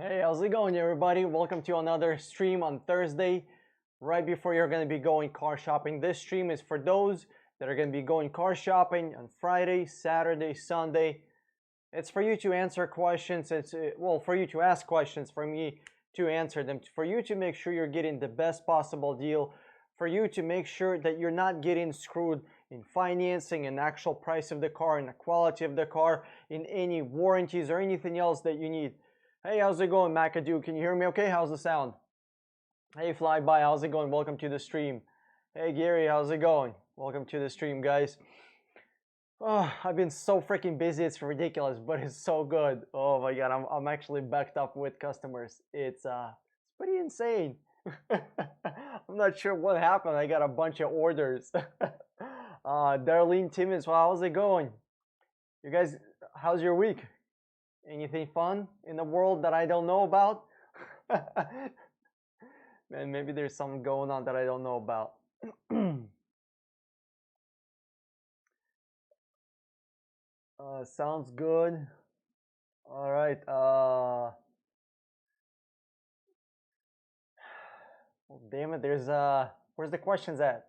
Hey, how's it going, everybody? Welcome to another stream on Thursday, right before you're going to be going car shopping. This stream is for those that are going to be going car shopping on Friday, Saturday, Sunday. It's for you to answer questions. It's for you to ask questions, for me to answer them, for you to make sure you're getting the best possible deal, for you to make sure that you're not getting screwed in financing and actual price of the car and the quality of the car, in any warranties or anything else that you need. Hey, how's it going, McAdoo? Can you hear me okay? How's the sound? Hey, Flyby, how's it going? Welcome to the stream. Hey, Gary, how's it going? Welcome to the stream, guys. Oh, I've been so freaking busy, it's ridiculous, but it's so good. Oh my god, I'm actually backed up with customers. It's pretty insane. I'm not sure what happened. I got a bunch of orders. Darlene Timmons, well, how's it going? You guys, how's your week? Anything fun in the world that I don't know about? Man, maybe there's something going on that I don't know about. Sounds good. All right. Well, damn it. Where's the questions at?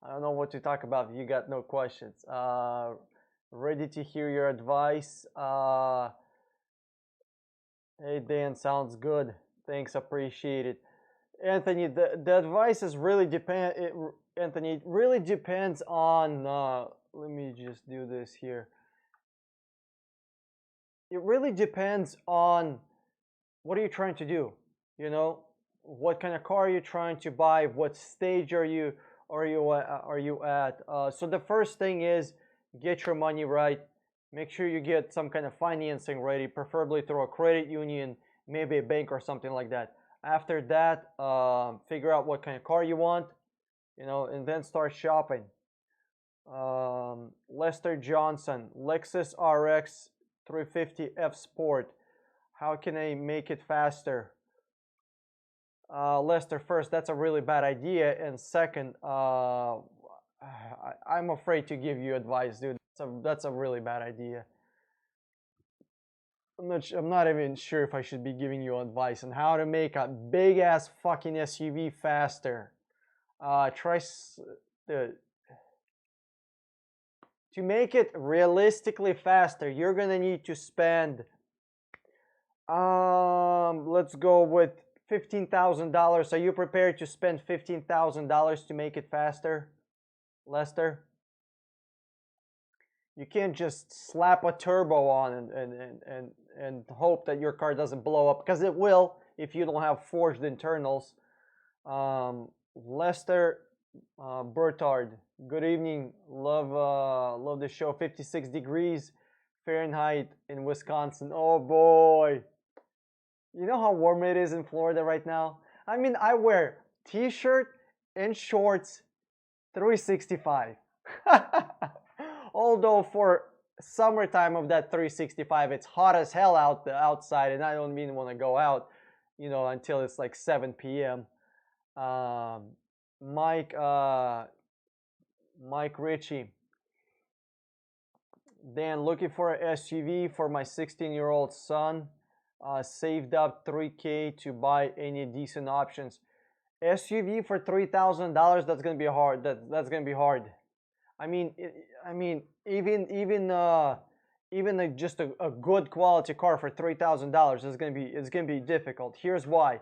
I don't know what to talk about. You got no questions. Ready to hear your advice. Hey, Dan, sounds good. Thanks, appreciate it. Anthony, the advice is really Anthony, it really depends on, let me just do this here. It really depends on what are you trying to do, you know? What kind of car are you trying to buy? What stage are you at? So the first thing is get your money right. Make sure you get some kind of financing ready, preferably through a credit union, maybe a bank or something like that. After that, figure out what kind of car you want, you know, and then start shopping. Lester Johnson, Lexus RX 350 F Sport. How can I make it faster? Lester, first, that's a really bad idea, and second, I'm afraid to give you advice, dude. That's a really bad idea. I'm not even sure if I should be giving you advice on how to make a big ass fucking SUV faster. Try to make it realistically faster. You're gonna need to spend. Let's go with $15,000. Are you prepared to spend $15,000 to make it faster, Lester? You can't just slap a turbo on and hope that your car doesn't blow up, because it will if you don't have forged internals. Lester Bertard, good evening. Love the show. 56 degrees Fahrenheit in Wisconsin. Oh boy. You know how warm it is in Florida right now? I mean, I wear t-shirt and shorts 365. Although for summertime of that 365, it's hot as hell outside, and I don't even want to go out, you know, until it's like 7 p.m. Mike Ritchie. Dan, looking for an SUV for my 16-year-old son. Saved up $3K to buy any decent options. SUV for $3,000. That's gonna be hard. That's gonna be hard. I mean, even just a good quality car for $3,000 is gonna be difficult. Here's why.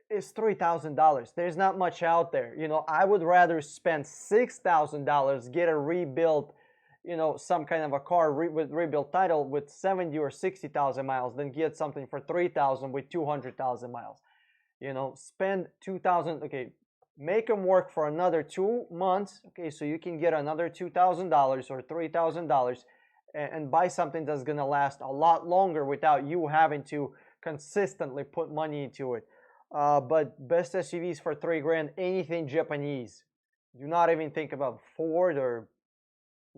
It's $3,000. There's not much out there. You know, I would rather spend $6,000, get a rebuilt, you know, some kind of a car with rebuilt title with 70 or 60,000 miles than get something for 3,000 with 200,000 miles. You know, spend 2,000. Okay, make them work for another 2 months. Okay, so you can get another $2,000 or $3,000 and buy something that's gonna last a lot longer without you having to consistently put money into it. But best SUVs for $3,000, anything Japanese. Do not even think about Ford or,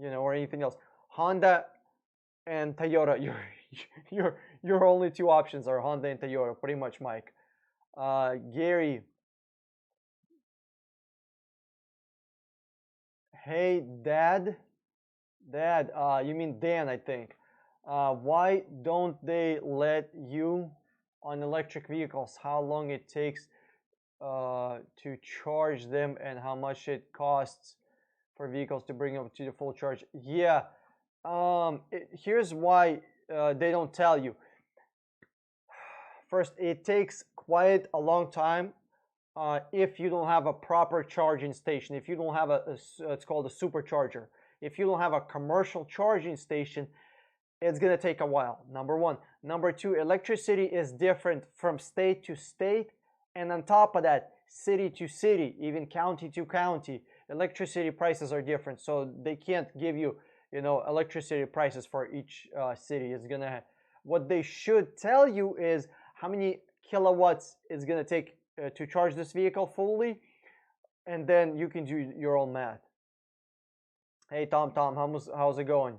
you know, or anything else. Honda and Toyota. Your only two options are Honda and Toyota, pretty much, Mike. Gary. Hey, Dad. You mean Dan, I think. Why don't they let you on electric vehicles, how long it takes to charge them and how much it costs for vehicles to bring up to the full charge. Yeah, here's why they don't tell you. First, it takes quite a long time if you don't have a proper charging station. If you don't have it's called a supercharger. If you don't have a commercial charging station, it's going to take a while, number one. Number two, electricity is different from state to state. And on top of that, city to city, even county to county, electricity prices are different. So they can't give you, electricity prices for each city. It's going to, what they should tell you is how many kilowatts it's going to take to charge this vehicle fully. And then you can do your own math. Hey, Tom, how's it going?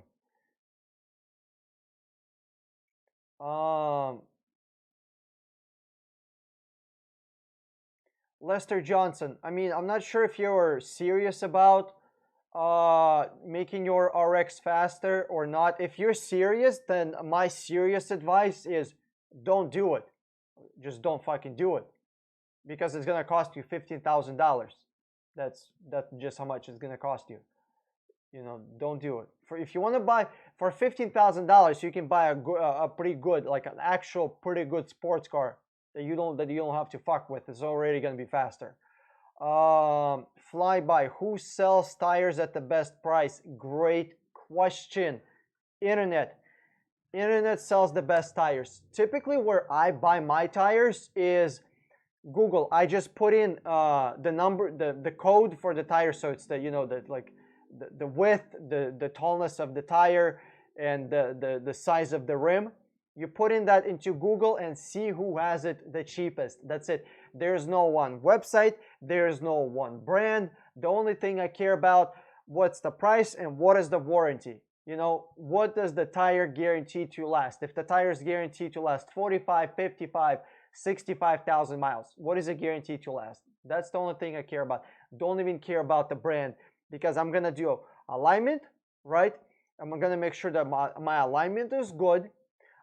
Lester Johnson. I mean, I'm not sure if you're serious about making your RX faster or not. If you're serious, then my serious advice is don't do it. Just don't fucking do it, because it's gonna cost you $15,000. That's just how much it's gonna cost you. Don't do it. If you want to buy for $15,000, you can buy a pretty good, like an actual pretty good sports car that you don't have to fuck with. It's already gonna be faster. Flyby, who sells tires at the best price? Great question. Internet sells the best tires. Typically, where I buy my tires is Google. I just put in the number, the code for the tire, so it's the width, the tallness of the tire, and the size of the rim. You put in that into Google and see who has it the cheapest. That's it. There's no one website. There's no one brand. The only thing I care about, what's the price and what is the warranty. What does the tire guarantee to last? If the tire is guaranteed to last 45, 55, 65,000 miles, what is it guaranteed to last? That's the only thing I care about. Don't even care about the brand, because I'm going to do alignment, right? I'm going to make sure that my alignment is good.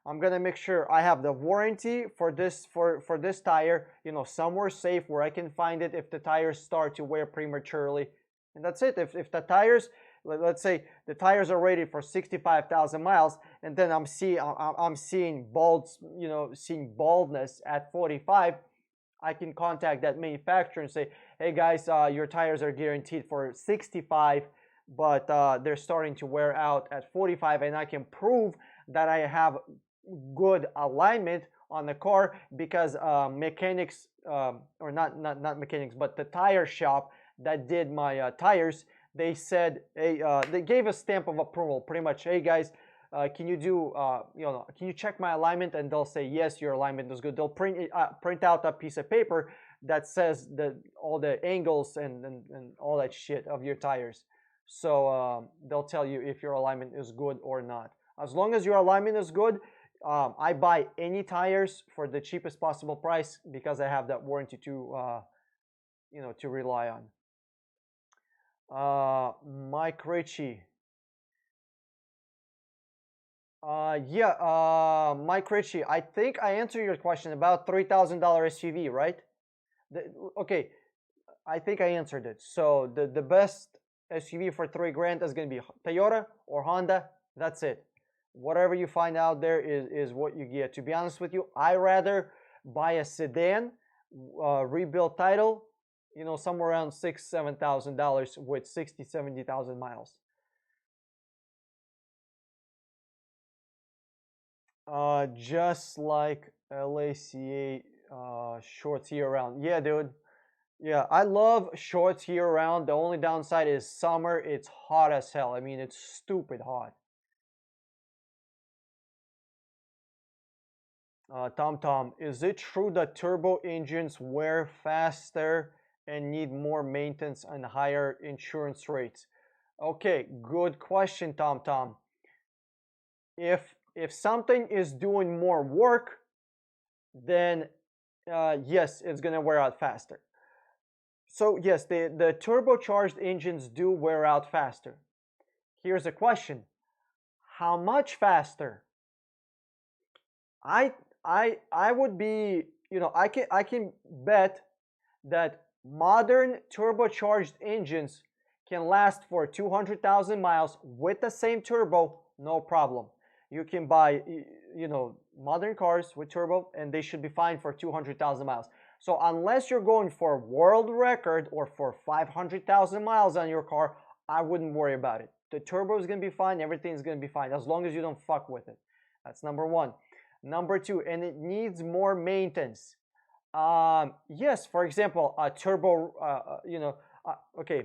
I'm going to make sure I have the warranty for this tire, somewhere safe where I can find it if the tires start to wear prematurely. And that's it. If the tires, let's say the tires are rated for 65,000 miles, and then I'm seeing baldness at 45, I can contact that manufacturer and say, hey guys, your tires are guaranteed for 65, but they're starting to wear out at 45, and I can prove that I have good alignment on the car because mechanics, or not mechanics, but the tire shop that did my tires, they said, hey, they gave a stamp of approval, pretty much. Hey guys, can you do, can you check my alignment? And they'll say, yes, your alignment is good. They'll print out a piece of paper that says all the angles and all that shit of your tires. So they'll tell you if your alignment is good or not. As long as your alignment is good, I buy any tires for the cheapest possible price because I have that warranty to rely on. Mike Ritchie. Mike Ritchie, I think I answered your question about $3,000 SUV, right? Okay, I think I answered it. So the best SUV for $3,000 is going to be Toyota or Honda. That's it. Whatever you find out there is what you get. To be honest with you, I rather buy a sedan, rebuilt title, somewhere around $6,000-$7,000 with 60,000-70,000 miles. Just like LACA shorts year round. Yeah, dude. Yeah, I love shorts year round. The only downside is summer. It's hot as hell. I mean, it's stupid hot. Tom, is it true that turbo engines wear faster and need more maintenance and higher insurance rates? Okay, good question, Tom. If something is doing more work, then yes, it's gonna wear out faster. So yes, the turbocharged engines do wear out faster. Here's a question: how much faster? I would be, I can bet that modern turbocharged engines can last for 200,000 miles with the same turbo, no problem. You can buy, modern cars with turbo, and they should be fine for 200,000 miles. So unless you're going for world record or for 500,000 miles on your car, I wouldn't worry about it. The turbo is going to be fine. Everything's going to be fine as long as you don't fuck with it. That's number one. Number two, and it needs more maintenance. Yes, for example, a turbo, okay.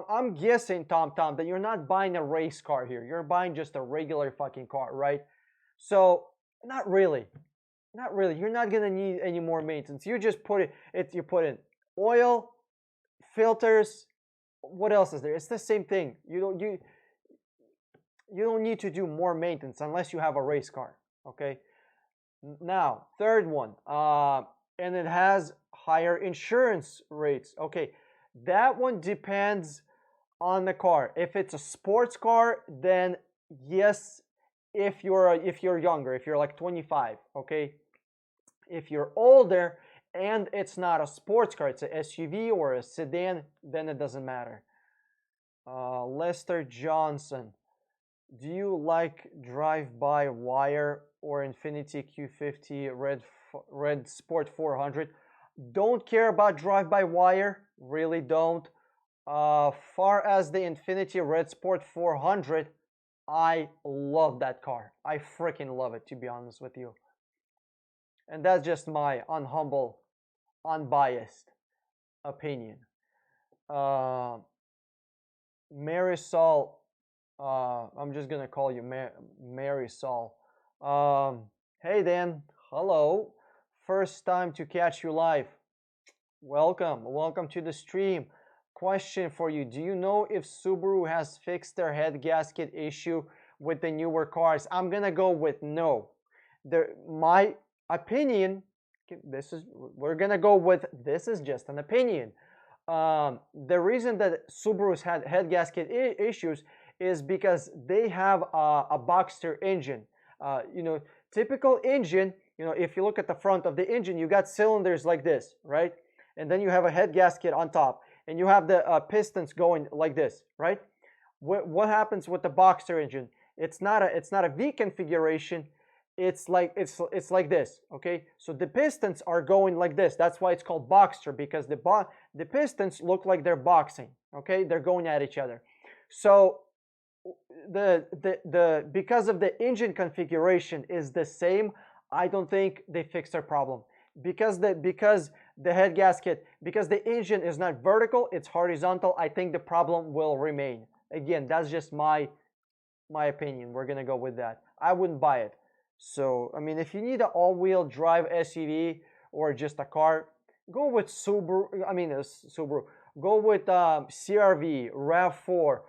I'm guessing, Tom, that you're not buying a race car here. You're buying just a regular fucking car, right? So, not really. Not really. You're not gonna need any more maintenance. You just you put in oil, filters. What else is there? It's the same thing. You don't need to do more maintenance unless you have a race car. Okay. Now, third one, and it has higher insurance rates. Okay, that one depends on the car. If it's a sports car, then yes. If you're younger, if you're like 25, okay. If you're older and it's not a sports car, it's a SUV or a sedan, then it doesn't matter. Lester Johnson, do you like drive-by-wire or Infiniti Q50 Red Sport 400? Don't care about drive-by-wire, really don't. Far as the Infiniti Red Sport 400, I love that car. I freaking love it, to be honest with you. And that's just my unhumble, unbiased opinion. Marisol, I'm just gonna call you Marisol. Hey Dan, hello. First time to catch you live. Welcome to the stream. Question for you: do you know if Subaru has fixed their head gasket issue with the newer cars? I'm gonna go with no. My opinion. We're gonna go with this is just an opinion. The reason that Subaru's had head gasket issues is because they have a Boxster engine. Typical engine. If you look at the front of the engine, you got cylinders like this, right? And then you have a head gasket on top, and you have the pistons going like this, right? What happens with the Boxster engine? It's not a V configuration. It's like this, okay? So the pistons are going like this. That's why it's called Boxster, because the pistons look like they're boxing, okay? They're going at each other. So because of the engine configuration is the same, I don't think they fixed their problem. Because the head gasket, because the engine is not vertical, it's horizontal, I think the problem will remain. Again, that's just my opinion. We're gonna go with that. I wouldn't buy it. So, I mean, if you need an all-wheel drive SUV or just a car, go with Subaru. Subaru. Go with CRV, RAV4,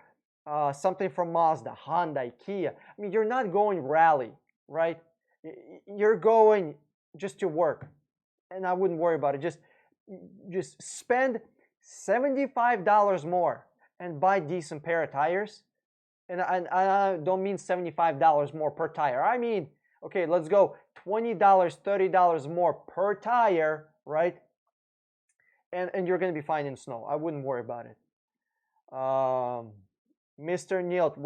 something from Mazda, Honda, Kia. I mean, you're not going rally, right? You're going just to work, and I wouldn't worry about it. Just spend $75 more and buy decent pair of tires. And I don't mean $75 more per tire. I mean, okay, let's go $20, $30 more per tire, right? And you're going to be fine in snow. I wouldn't worry about it. Mr. Nielt,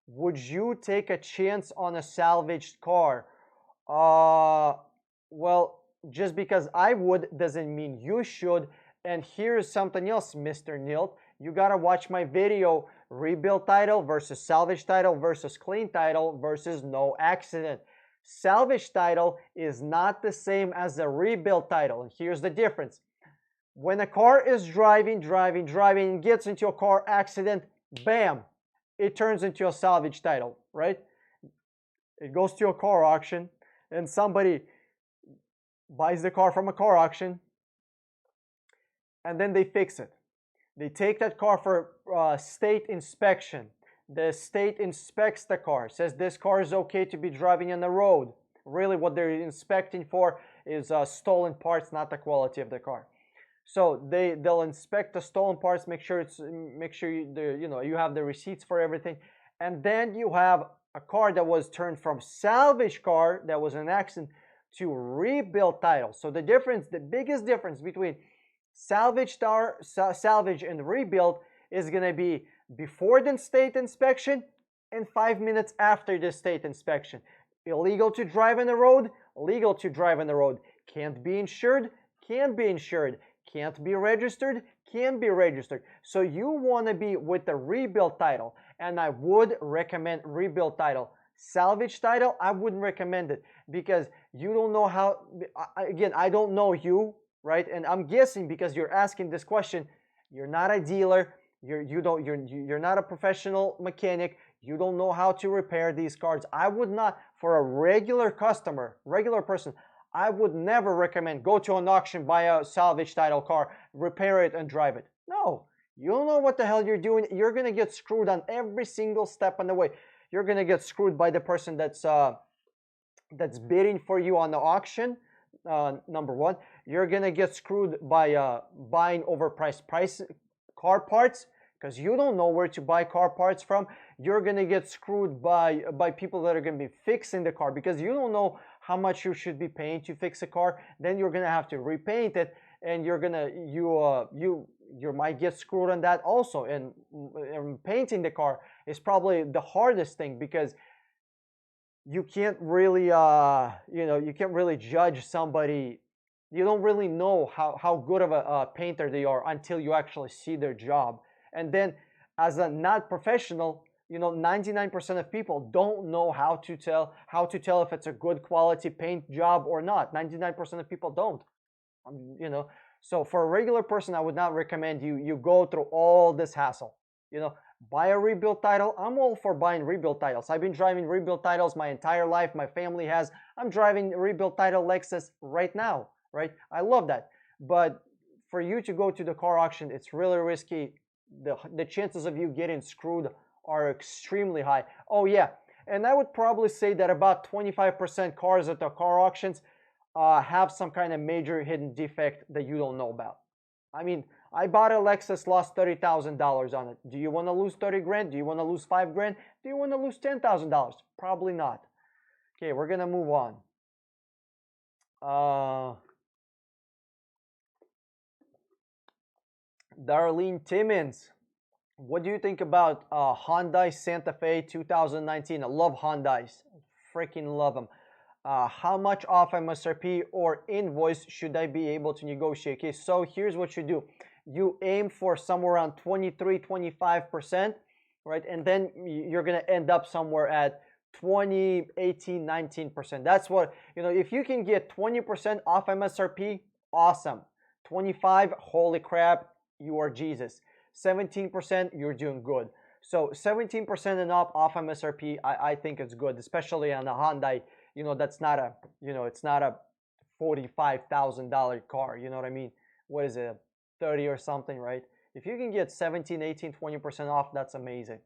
would you take a chance on a salvaged car? Well, just because I would doesn't mean you should. And here's something else, Mr. Nielt. You got to watch my video, rebuild title versus salvage title versus clean title versus no accident. Salvage title is not the same as a rebuild title. And here's the difference. When a car is driving, and gets into a car accident, bam, it turns into a salvage title, right? It goes to a car auction, and somebody buys the car from a car auction, and then they fix it. They take that car for state inspection. The state inspects the car, says this car is okay to be driving on the road. Really, what they're inspecting for is stolen parts, not the quality of the car. So they'll inspect the stolen parts, make sure you have the receipts for everything, and then you have a car that was turned from salvage car that was an accident to rebuilt title. So the difference, the biggest difference between salvage and rebuild is going to be before the state inspection and 5 minutes after the state inspection. Illegal to drive on the road, legal to drive on the road. Can't be insured, can be insured. Can't be registered, can be registered. So you want to be with the rebuild title, and I would recommend rebuild title. Salvage title, I wouldn't recommend it because you don't know how. Again, I don't know you, right? And I'm guessing because you're asking this question, you're not a dealer, you're not a professional mechanic. You don't know how to repair these cars. I would not, for a regular customer, regular person, I would never recommend go to an auction, buy a salvage title car, repair it, and drive it. No, you don't know what the hell you're doing. You're gonna get screwed on every single step on the way. You're gonna get screwed by the person that's bidding for you on the auction. Number one, you're gonna get screwed by buying overpriced car parts because you don't know where to buy car parts from. You're gonna get screwed by people that are gonna be fixing the car because you don't know how much you should be paying to fix a car. Then you're gonna have to repaint it, and you might get screwed on that also. And painting the car is probably the hardest thing because you can't really you can't really judge somebody. You don't really know how good of a painter they are until you actually see their job. And then as a not professional, 99% of people don't know how to tell if it's a good quality paint job or not. 99% of people don't. So for a regular person, I would not recommend you go through all this hassle. Buy a rebuild title. I'm all for buying rebuild titles. I've been driving rebuild titles my entire life. My family has. I'm driving a rebuild title Lexus right now, right? I love that. But for you to go to the car auction, it's really risky. The chances of you getting screwed are extremely high. Oh yeah, and I would probably say that about 25% cars at the car auctions have some kind of major hidden defect that you don't know about. I mean, I bought a Lexus, lost $30,000 on it. Do you want to lose 30 grand? Do you want to lose 5 grand? Do you want to lose $10,000? Probably not. Okay, we're gonna move on. Darlene Timmons, what do you think about Hyundai Santa Fe 2019? I love Hyundais. Freaking love them. How much off MSRP or invoice should I be able to negotiate? Okay, so here's what you do. You aim for somewhere around 23, 25%, right? And then you're going to end up somewhere at 20, 18, 19%. That's what, if you can get 20% off MSRP, awesome. 25, holy crap, you are Jesus. 17%, you're doing good. So 17% and up off MSRP, I think it's good, especially on a Hyundai. That's not a, it's not a $45,000 car. You know what I mean? What is it, 30 or something, right? If you can get 17, 18, 20% off, that's amazing.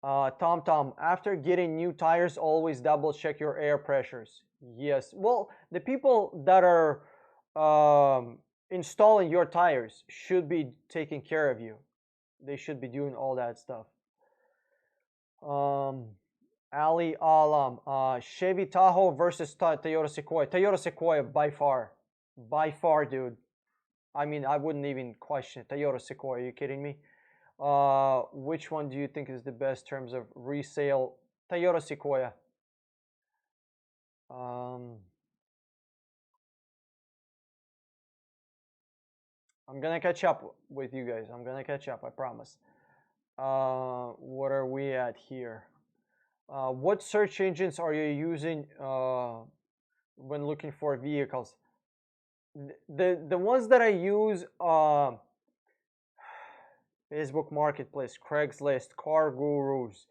Tom, after getting new tires, always double check your air pressures. Yes. Well, the people that are installing your tires should be taking care of you. They should be doing all that stuff. Ali Alam, Chevy Tahoe versus Toyota Sequoia. Toyota Sequoia by far, dude. I mean, I wouldn't even question it. Toyota Sequoia, are you kidding me? Which one do you think is the best in terms of resale? Toyota Sequoia. I'm gonna catch up with you guys. I'm gonna catch up, I promise. What are we at here? What search engines are you using when looking for vehicles? The ones that I use, Facebook Marketplace, Craigslist, Car Gurus,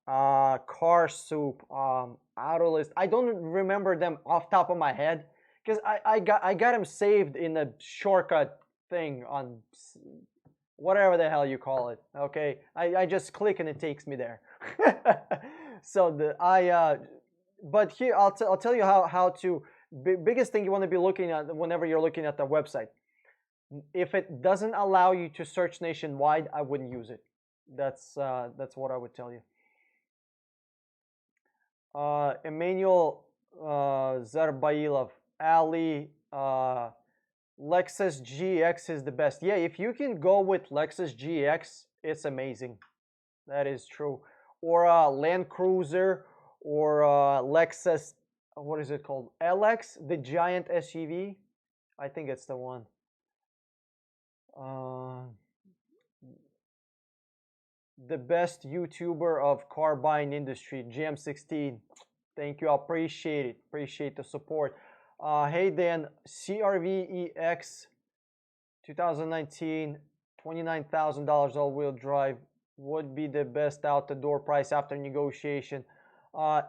Car Soup, Autolist. I don't remember them off top of my head because I got them saved in a shortcut thing on whatever the hell you call it. Okay, I just click and it takes me there. So but here I'll tell you how to. Biggest thing you want to be looking at whenever you're looking at the website. If it doesn't allow you to search nationwide, I wouldn't use it. That's what I would tell you. Emmanuel Zarbailov, Ali, Lexus GX is the best. Yeah, if you can go with Lexus GX, it's amazing. That is true. Or Land Cruiser, or Lexus, what is it called? LX, the giant SUV. I think it's the one. The best YouTuber of car buying industry, GM16. Thank you, I appreciate it. Appreciate the support. Hey Dan, CRV EX 2019, $29,000 all-wheel drive would be the best out the door price after negotiation.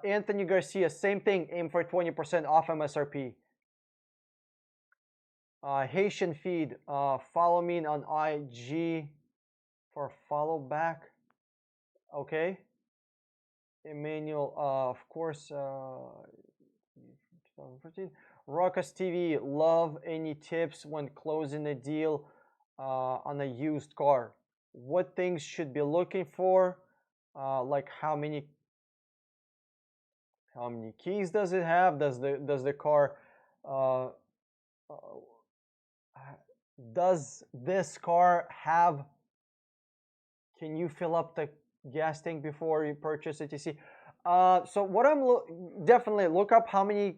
Anthony Garcia, same thing, aim for 20% off MSRP. Haitian Feed, follow me on IG for follow back. Okay. Emmanuel, of course, 2014. Ruckus TV, love any tips when closing a deal on a used car. What things should be looking for? Like how many keys does it have? Does the car does this car have? Can you fill up the gas tank before you purchase it? You see. So what I'm definitely look up how many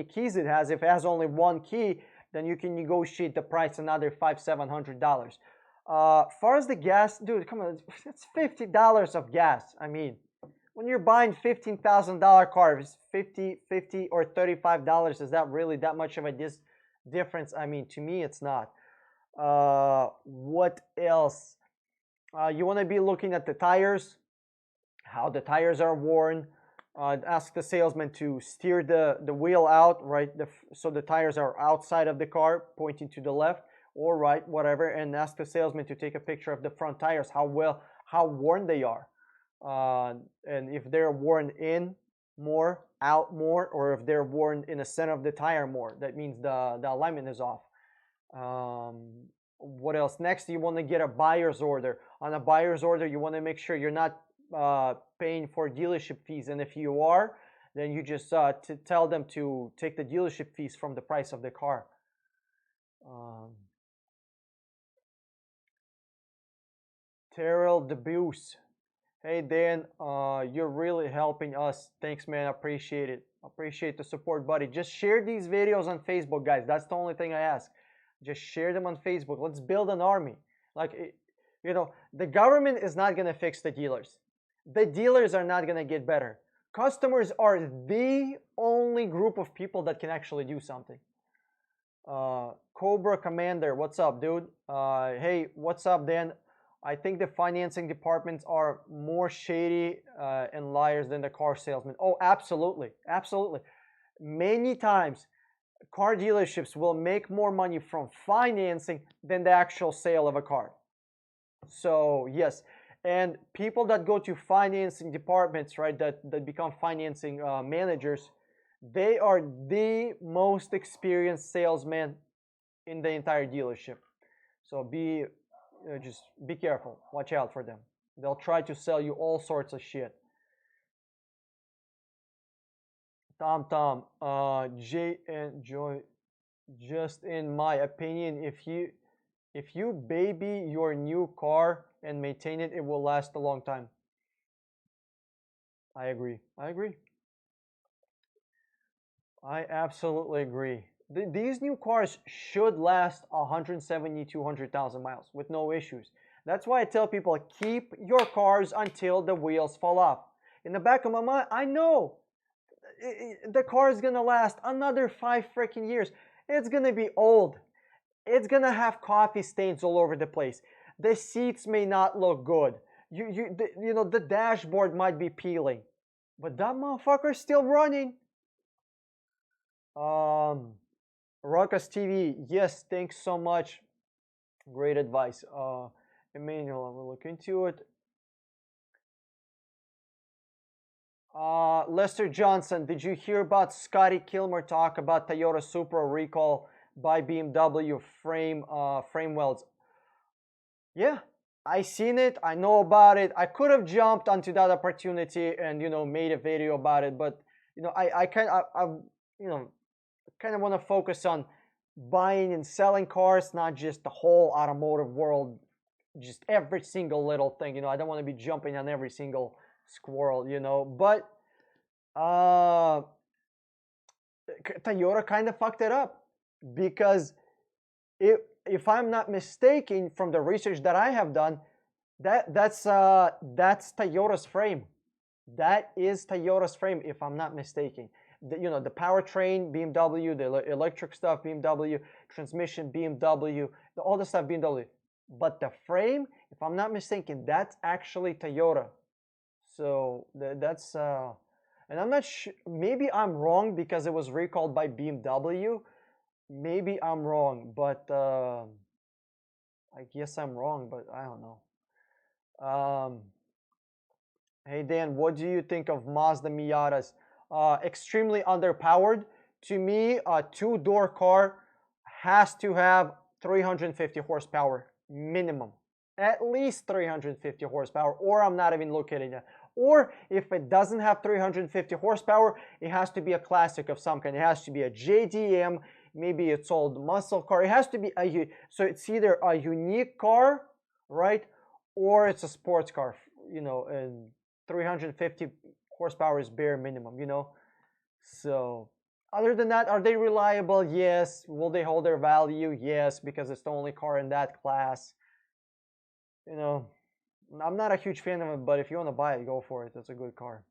keys it has. If it has only one key, then you can negotiate the price another $500-700. Far as the gas, dude, come on, it's $50 of gas. I mean, when you're buying $15,000 car, it's $50 or $35. Is that really that much of a difference? I mean, to me, it's not. What else? You want to be looking at the tires, how the tires are worn. Ask the salesman to steer the wheel out, right? So the tires are outside of the car, pointing to the left or right, whatever. And ask the salesman to take a picture of the front tires, how worn they are. And if they're worn in more, out more, or if they're worn in the center of the tire more, that means the alignment is off. What else? Next, you want to get a buyer's order. On a buyer's order, you want to make sure you're not paying for dealership fees, and if you are, then you just tell them to take the dealership fees from the price of the car. Terrell DeBuse, hey Dan, you're really helping us. Thanks, man. I appreciate it. Appreciate the support, buddy. Just share these videos on Facebook, guys. That's the only thing I ask. Just share them on Facebook. Let's build an army. Like, you know, the government is not going to fix the dealers. The dealers are not going to get better. Customers are the only group of people that can actually do something. Cobra Commander, what's up, dude? Hey, what's up, Dan? I think the financing departments are more shady and liars than the car salesmen. Oh, absolutely. Absolutely. Many times, car dealerships will make more money from financing than the actual sale of a car. So, yes. And people that go to financing departments, right, that become financing managers, they are the most experienced salesmen in the entire dealership. So just be careful. Watch out for them. They'll try to sell you all sorts of shit. Tom, Jay and Joy, just in my opinion, if you baby your new car and maintain it, it will last a long time. I agree. I absolutely agree. These new cars should last 170, 200,000 miles with no issues. That's why I tell people, keep your cars until the wheels fall off. In the back of my mind, I know the car is going to last another 5 freaking years. It's going to be old. It's going to have coffee stains all over the place. The seats may not look good. You know, the dashboard might be peeling. But that motherfucker's still running. Ruckus TV, yes, thanks so much. Great advice. Emmanuel, I will look into it. Lester Johnson, did you hear about Scotty Kilmer talk about Toyota Supra recall by BMW frame welds? Yeah, I seen it, I know about it. I could have jumped onto that opportunity and made a video about it, but I kind of kind of want to focus on buying and selling cars, not just the whole automotive world, just every single little thing. I don't want to be jumping on every single squirrel, but uh Toyota kind of fucked it up because if I'm not mistaken from the research that I have done, that's Toyota's frame. That is Toyota's frame, if I'm not mistaken. The powertrain BMW, the electric stuff BMW, transmission BMW, all the stuff BMW. But the frame, if I'm not mistaken, that's actually Toyota. So that's and I'm not sure. Maybe I'm wrong because it was recalled by BMW. Maybe I'm wrong, but I guess I'm wrong, but I don't know. Hey Dan, what do you think of Mazda Miatas? Extremely underpowered. To me, a two-door car has to have 350 horsepower minimum. At least 350 horsepower, or I'm not even looking at it. Or if it doesn't have 350 horsepower, it has to be a classic of some kind. It has to be a JDM, maybe it's old muscle car. It has to be so it's either a unique car, right, or it's a sports car. And 350 horsepower is bare minimum. So other than that, are they reliable? Yes. Will they hold their value? Yes, because it's the only car in that class. I'm not a huge fan of it, but if you want to buy it, go for it. It's a good car.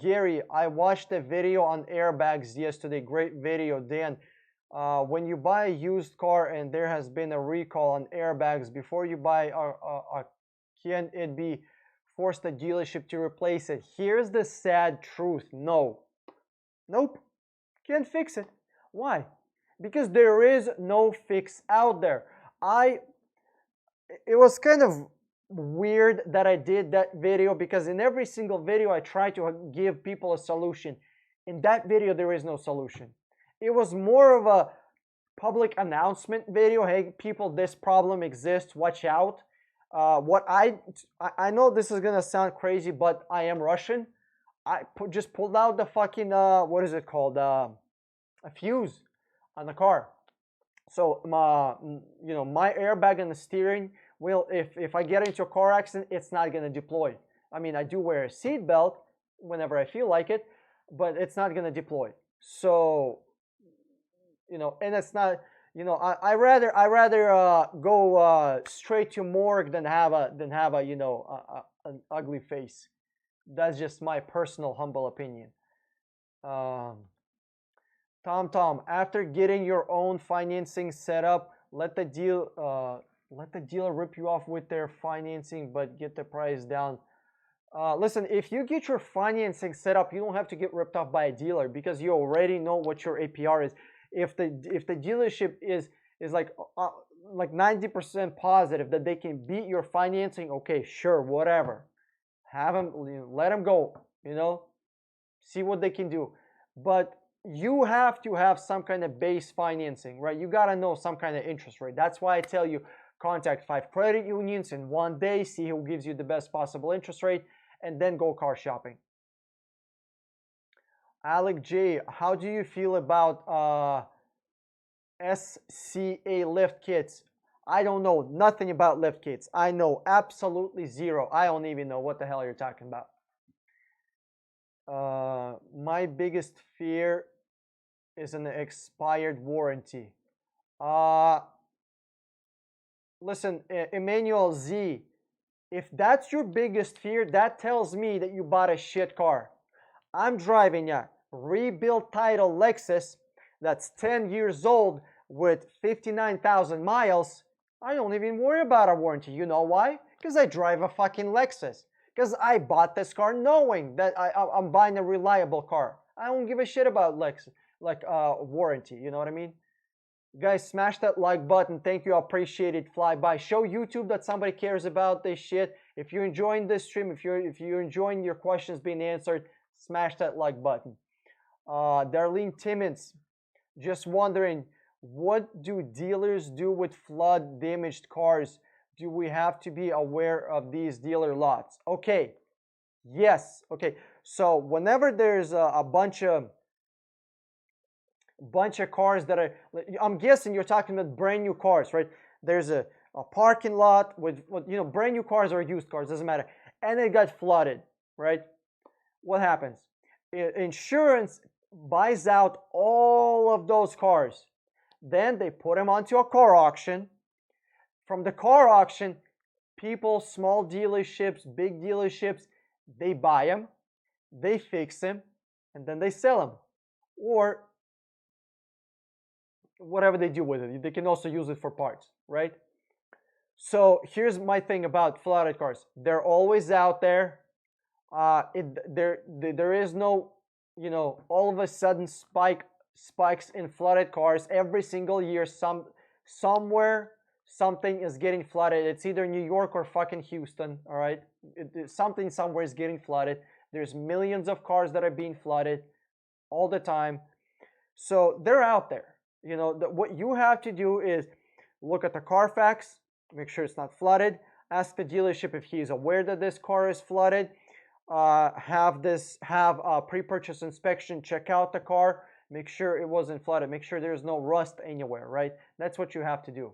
Gary, I watched a video on airbags yesterday. Great video. Dan, when you buy a used car and there has been a recall on airbags, before you buy, can it be forced the dealership to replace it? Here's the sad truth. No. Nope. Can't fix it. Why? Because there is no fix out there. It was kind of weird that I did that video because in every single video I try to give people a solution. In that video there is no solution. It was more of a public announcement video. Hey people, this problem exists, watch out. What I know this is gonna sound crazy, but I am Russian. I just pulled out the fucking what is it called, a fuse on the car. So my airbag and the steering wheel, if I get into a car accident, it's not gonna deploy. I mean, I do wear a seat belt whenever I feel like it, but it's not gonna deploy. So and it's not. I rather go straight to morgue than have an ugly face. That's just my personal humble opinion. Tom, after getting your own financing set up, let the dealer rip you off with their financing, but get the price down. Listen, if you get your financing set up, you don't have to get ripped off by a dealer because you already know what your APR is. If the dealership is like 90% positive that they can beat your financing, okay, sure, whatever. Have them, let them go. See what they can do. But you have to have some kind of base financing, right? You gotta know some kind of interest rate. That's why I tell you contact 5 credit unions in one day, see who gives you the best possible interest rate, and then go car shopping. Alec J, how do you feel about SCA lift kits? I don't know nothing about lift kits. I know absolutely zero. I don't even know what the hell you're talking about. My biggest fear is an expired warranty. Listen, Emmanuel Z, if that's your biggest fear, that tells me that you bought a shit car. I'm driving a rebuilt title Lexus that's 10 years old with 59,000 miles. I don't even worry about a warranty. You know why? Because I drive a fucking Lexus. Because I bought this car knowing that I'm buying a reliable car. I don't give a shit about warranty. You know what I mean? Guys, smash that like button. Thank you. I appreciate it. Fly by. Show YouTube that somebody cares about this shit. If you're enjoying this stream, if you're enjoying your questions being answered, smash that like button. Darlene Timmons, just wondering, what do dealers do with flood damaged cars? do we have to be aware of these dealer lots? Okay, yes, okay. So whenever there's a bunch of cars that are, I'm guessing you're talking about brand new cars, right? There's a parking lot with brand new cars or used cars, doesn't matter, and it got flooded, right? What happens? Insurance buys out all of those cars. Then they put them onto a car auction. From the car auction, people, small dealerships, big dealerships, they buy them, they fix them, and then they sell them. Or whatever they do with it. They can also use it for parts, right? So here's my thing about flooded cars. They're always out there. There is no, all of a sudden spikes in flooded cars every single year. Somewhere something is getting flooded. It's either New York or fucking Houston. All right, something somewhere is getting flooded. There's millions of cars that are being flooded all the time. So they're out there. What you have to do is look at the Carfax, make sure it's not flooded. Ask the dealership if he is aware that this car is flooded. Have a pre-purchase inspection, check out the car, make sure it wasn't flooded, make sure there's no rust anywhere, right? That's what you have to do.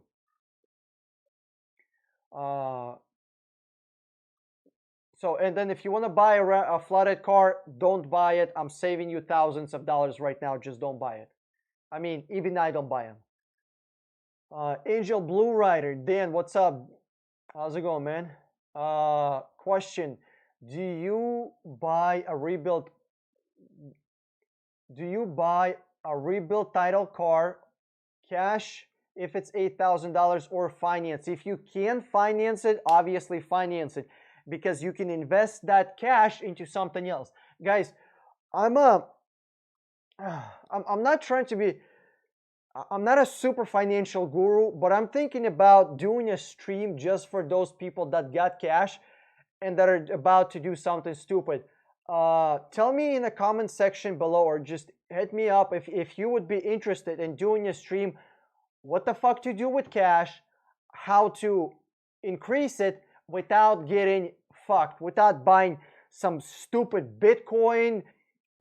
So, and then if you want to buy a flooded car, don't buy it. I'm saving you thousands of dollars right now. Just don't buy it. I mean, even I don't buy them. Angel Blue Rider, Dan, what's up? How's it going, man? Question: Do you buy a rebuilt title car cash if it's $8,000 or finance? If you can finance it, obviously finance it, because you can invest that cash into something else. Guys, I'm not trying to be, I'm not a super financial guru, but I'm thinking about doing a stream just for those people that got cash and that are about to do something stupid. Tell me in the comment section below, or just hit me up if you would be interested in doing a stream, what the fuck to do with cash, how to increase it without getting fucked, without buying some stupid Bitcoin,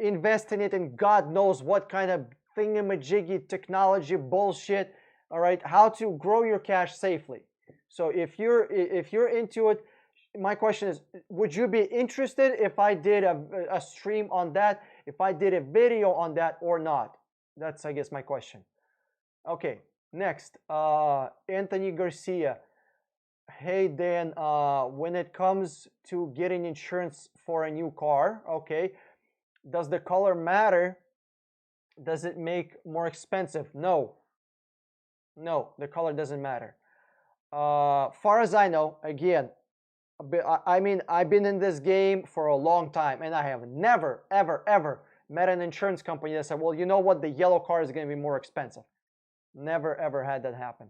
investing it in God knows what kind of thingamajiggy technology bullshit. All right, how to grow your cash safely. So if you're into it, my question is, would you be interested if I did a stream on that, if I did a video on that or not? That's, I guess, my question. Okay, next, Anthony Garcia. Hey Dan, when it comes to getting insurance for a new car, okay, does the color matter? Does it make more expensive? No, the color doesn't matter. Far as I know, again, I mean, I've been in this game for a long time, and I have never, ever met an insurance company that said, well, you know what, the yellow car is going to be more expensive. Never, ever had that happen.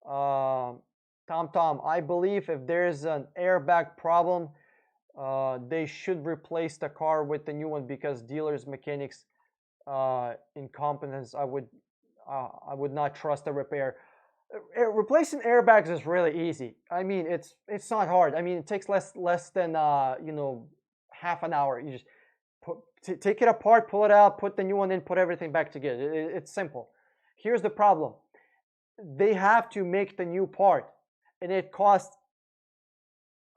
Tom, I believe if there's an airbag problem, they should replace the car with the new one, because dealers, mechanics, incompetence, I would not trust the repair. Replacing airbags is really easy. I mean, it's not hard. I mean, it takes less than half an hour. You just take it apart, pull it out, put the new one in, put everything back together. It's simple. Here's the problem: they have to make the new part, and it costs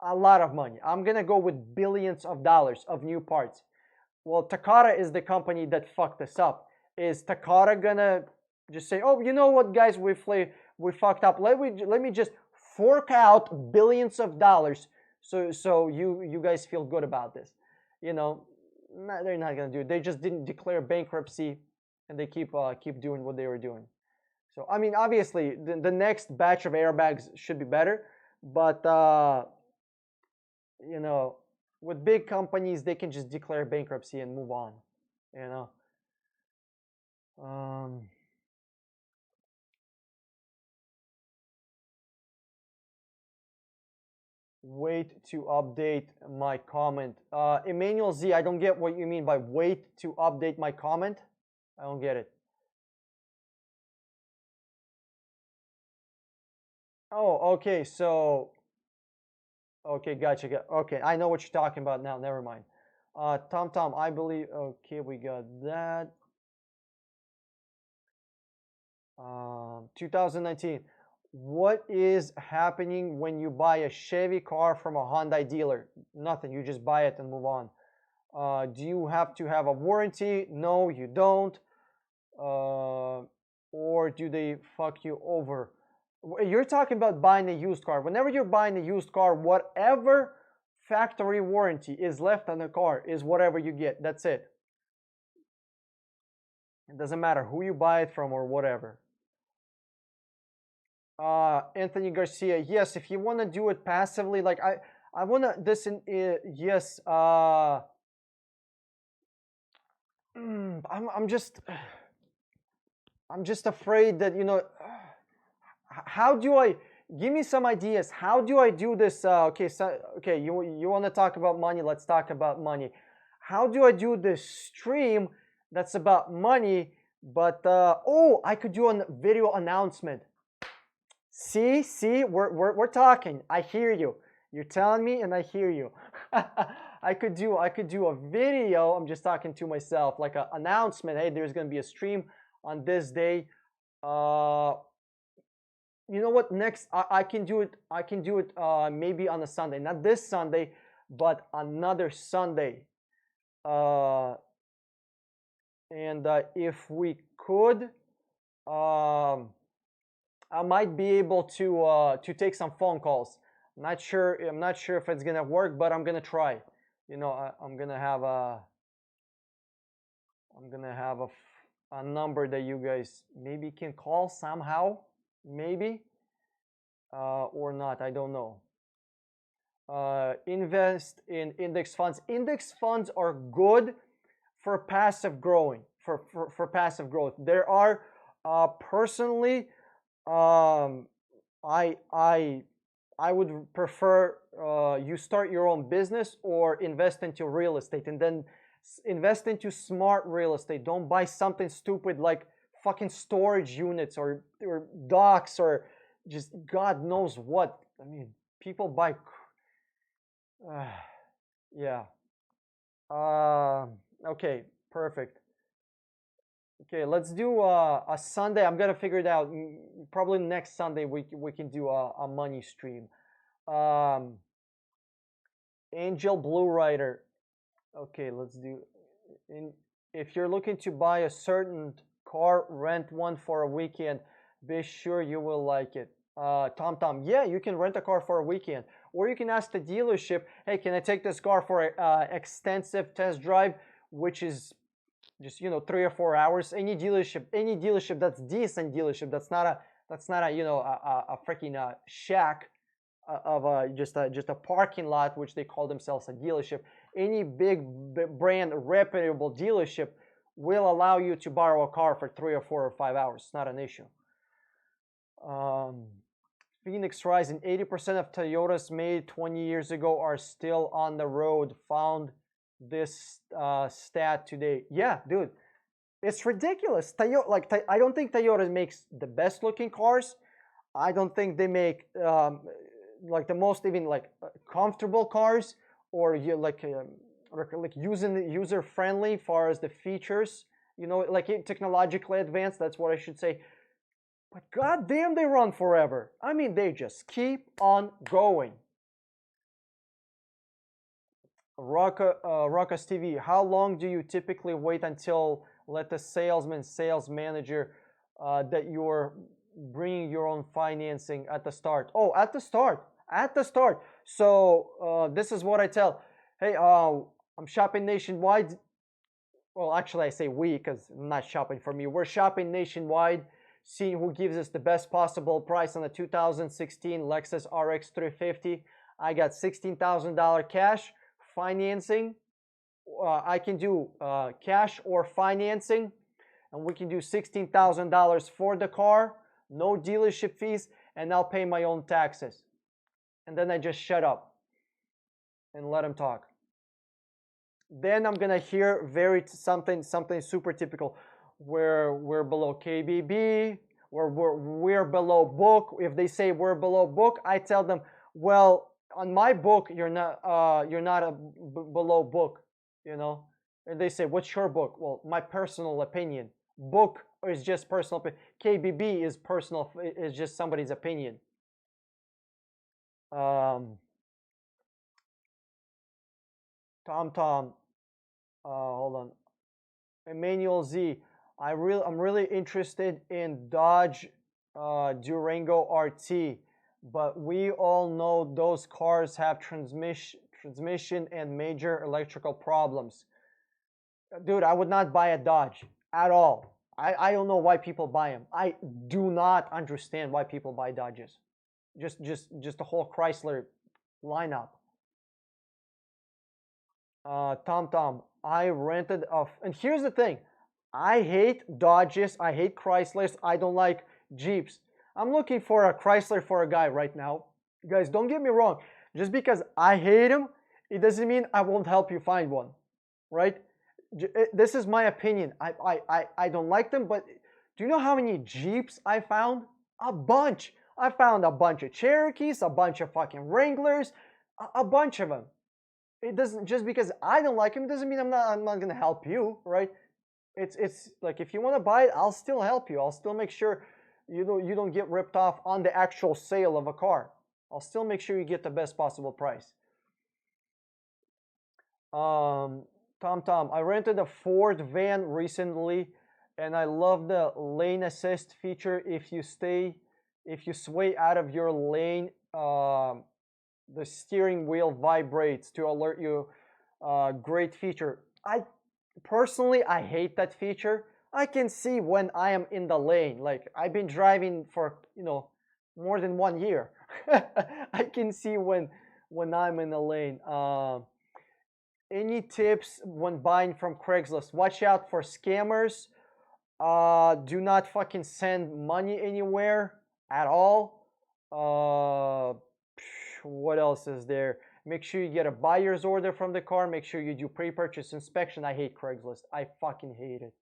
a lot of money. I'm gonna go with billions of dollars of new parts. Well, Takata is the company that fucked this up. Is Takata gonna just say, oh, you know what, guys, we fucked up. Let me just fork out billions of dollars so you guys feel good about this? They're not gonna do it. They just didn't declare bankruptcy, and they keep doing what they were doing. So I mean, obviously, the next batch of airbags should be better, but with big companies, they can just declare bankruptcy and move on. Wait to update my comment. Emmanuel Z, I don't get what you mean by wait to update my comment. I don't get it. Oh, okay. So, okay, gotcha. Okay, I know what you're talking about now. Never mind. Tom, I believe. Okay, we got that. 2019. What is happening when you buy a Chevy car from a Hyundai dealer? Nothing. You just buy it and move on. Do you have to have a warranty? No, you don't. Uh, or do they fuck you over? You're talking about buying a used car. Whenever you're buying a used car, whatever factory warranty is left on the car is whatever you get. That's it. It doesn't matter who you buy it from or whatever. Anthony Garcia, yes, if you want to do it passively, like I want to this in yes, I'm just I'm just afraid that how do I give me some ideas? How do I do this? Okay, so okay, you want to talk about money? Let's talk about money. How do I do this stream that's about money? But oh, I could do a video announcement. See, we're talking. I hear you. You're telling me, and I hear you. I could do a video. I'm just talking to myself, like an announcement. Hey, there's gonna be a stream on this day. Uh, you know what? Next, I can do it. I can do it. Maybe on a Sunday, not this Sunday, but another Sunday. Uh, and if we could, um, I might be able to take some phone calls. Not sure. I'm not sure if it's gonna work, but I'm gonna try. I'm gonna have a number that you guys maybe can call somehow, maybe or not. I don't know. Invest in index funds. Index funds are good for passive growing. For passive growth, there are personally. Um, I would prefer you start your own business or invest into real estate, and then invest into smart real estate. Don't buy something stupid like fucking storage units or docks or just God knows what. I mean, people buy. Yeah. Okay. Perfect. Okay, let's do a Sunday. I'm gonna figure it out. Probably next Sunday we can do a money stream. Um, Angel Blue Rider. Okay, let's do. In, if you're looking to buy a certain car, rent one for a weekend. Be sure you will like it. Tom, yeah, you can rent a car for a weekend, or you can ask the dealership, hey, can I take this car for an extensive test drive, which is just 3 or 4 hours. Any dealership that's decent dealership, that's not a a freaking shack of just a parking lot, which they call themselves a dealership. Any big brand reputable dealership will allow you to borrow a car for 3 or 4 or 5 hours. It's not an issue. um, Phoenix Rising, 80% of Toyotas made 20 years ago are still on the road. Found this stat today. Yeah, dude, it's ridiculous. I don't think Toyota makes the best looking cars. I don't think they make like the most even like comfortable cars or you like user friendly far as the features. Like technologically advanced. That's what I should say. But goddamn, they run forever. I mean, they just keep on going. Ruckus TV, how long do you typically wait until let the sales manager that you're bringing your own financing at the start? Oh, at the start. So this is what I tell. Hey, I'm shopping nationwide. Well, actually, I say we because I'm not shopping for me. We're shopping nationwide, seeing who gives us the best possible price on the 2016 Lexus RX 350. I got $16,000 cash financing. I can do cash or financing, and we can do $16,000 for the car, no dealership fees, and I'll pay my own taxes. And then I just shut up and let him talk. Then I'm gonna hear something super typical, where we're below KBB, we're below book. If they say we're below book, I tell them, well, on my book, you're not below book, you know. And they say, what's your book? Well, my personal opinion. Book is just personal opinion. KBB is personal, is just somebody's opinion. Tom, hold on. Emmanuel Z. I'm really interested in Dodge Durango RT, but we all know those cars have transmission and major electrical problems. Dude, I would not buy a Dodge at all. I don't know why people buy them. I do not understand why people buy Dodges. Just the whole Chrysler lineup. Tom, I rented a, and here's the thing, I hate Dodges, I hate Chryslers, I don't like Jeeps. I'm looking for a Chrysler for a guy right now. Guys, don't get me wrong. Just because I hate him, it doesn't mean I won't help you find one, right? This is my opinion. I don't like them, but do you know how many Jeeps I found? A bunch. I found a bunch of Cherokees, a bunch of fucking Wranglers, a bunch of them. It doesn't, just because I don't like him doesn't mean I'm not gonna help you, right? It's like, if you want to buy it, I'll still help you. I'll still make sure you don't get ripped off on the actual sale of a car. I'll still make sure you get the best possible price. Tom, I rented a Ford van recently, and I love the lane assist feature. If you sway out of your lane, the steering wheel vibrates to alert you. Great feature. Personally, I hate that feature. I can see when I am in the lane. Like, I've been driving for, more than 1 year. I can see when I'm in the lane. Any tips when buying from Craigslist? Watch out for scammers. Do not fucking send money anywhere at all. What else is there? Make sure you get a buyer's order from the car. Make sure you do pre-purchase inspection. I hate Craigslist. I fucking hate it.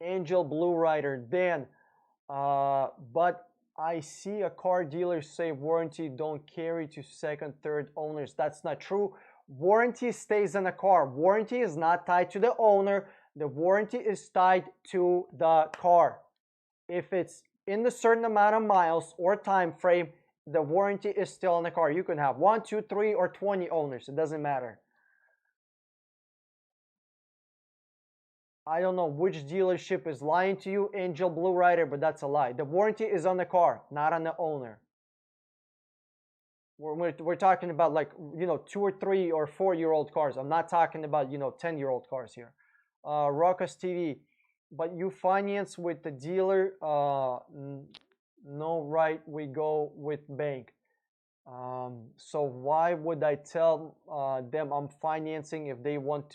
Angel Blue Rider. Dan, but I see a car dealer say warranty don't carry to second, third owners. That's not true. Warranty stays in a car. Warranty is not tied to the owner. The warranty is tied to the car. If it's in a certain amount of miles or time frame, the warranty is still in the car. You can have 1, 2, 3, or 20 owners. It doesn't matter. I don't know which dealership is lying to you, Angel Blue Rider, but that's a lie. The warranty is on the car, not on the owner. We're talking about, like, 2 or 3 or 4-year-old cars. I'm not talking about 10-year-old cars here. Ruckus TV, but you finance with the dealer. No, right? We go with bank. So why would I tell them I'm financing if they won't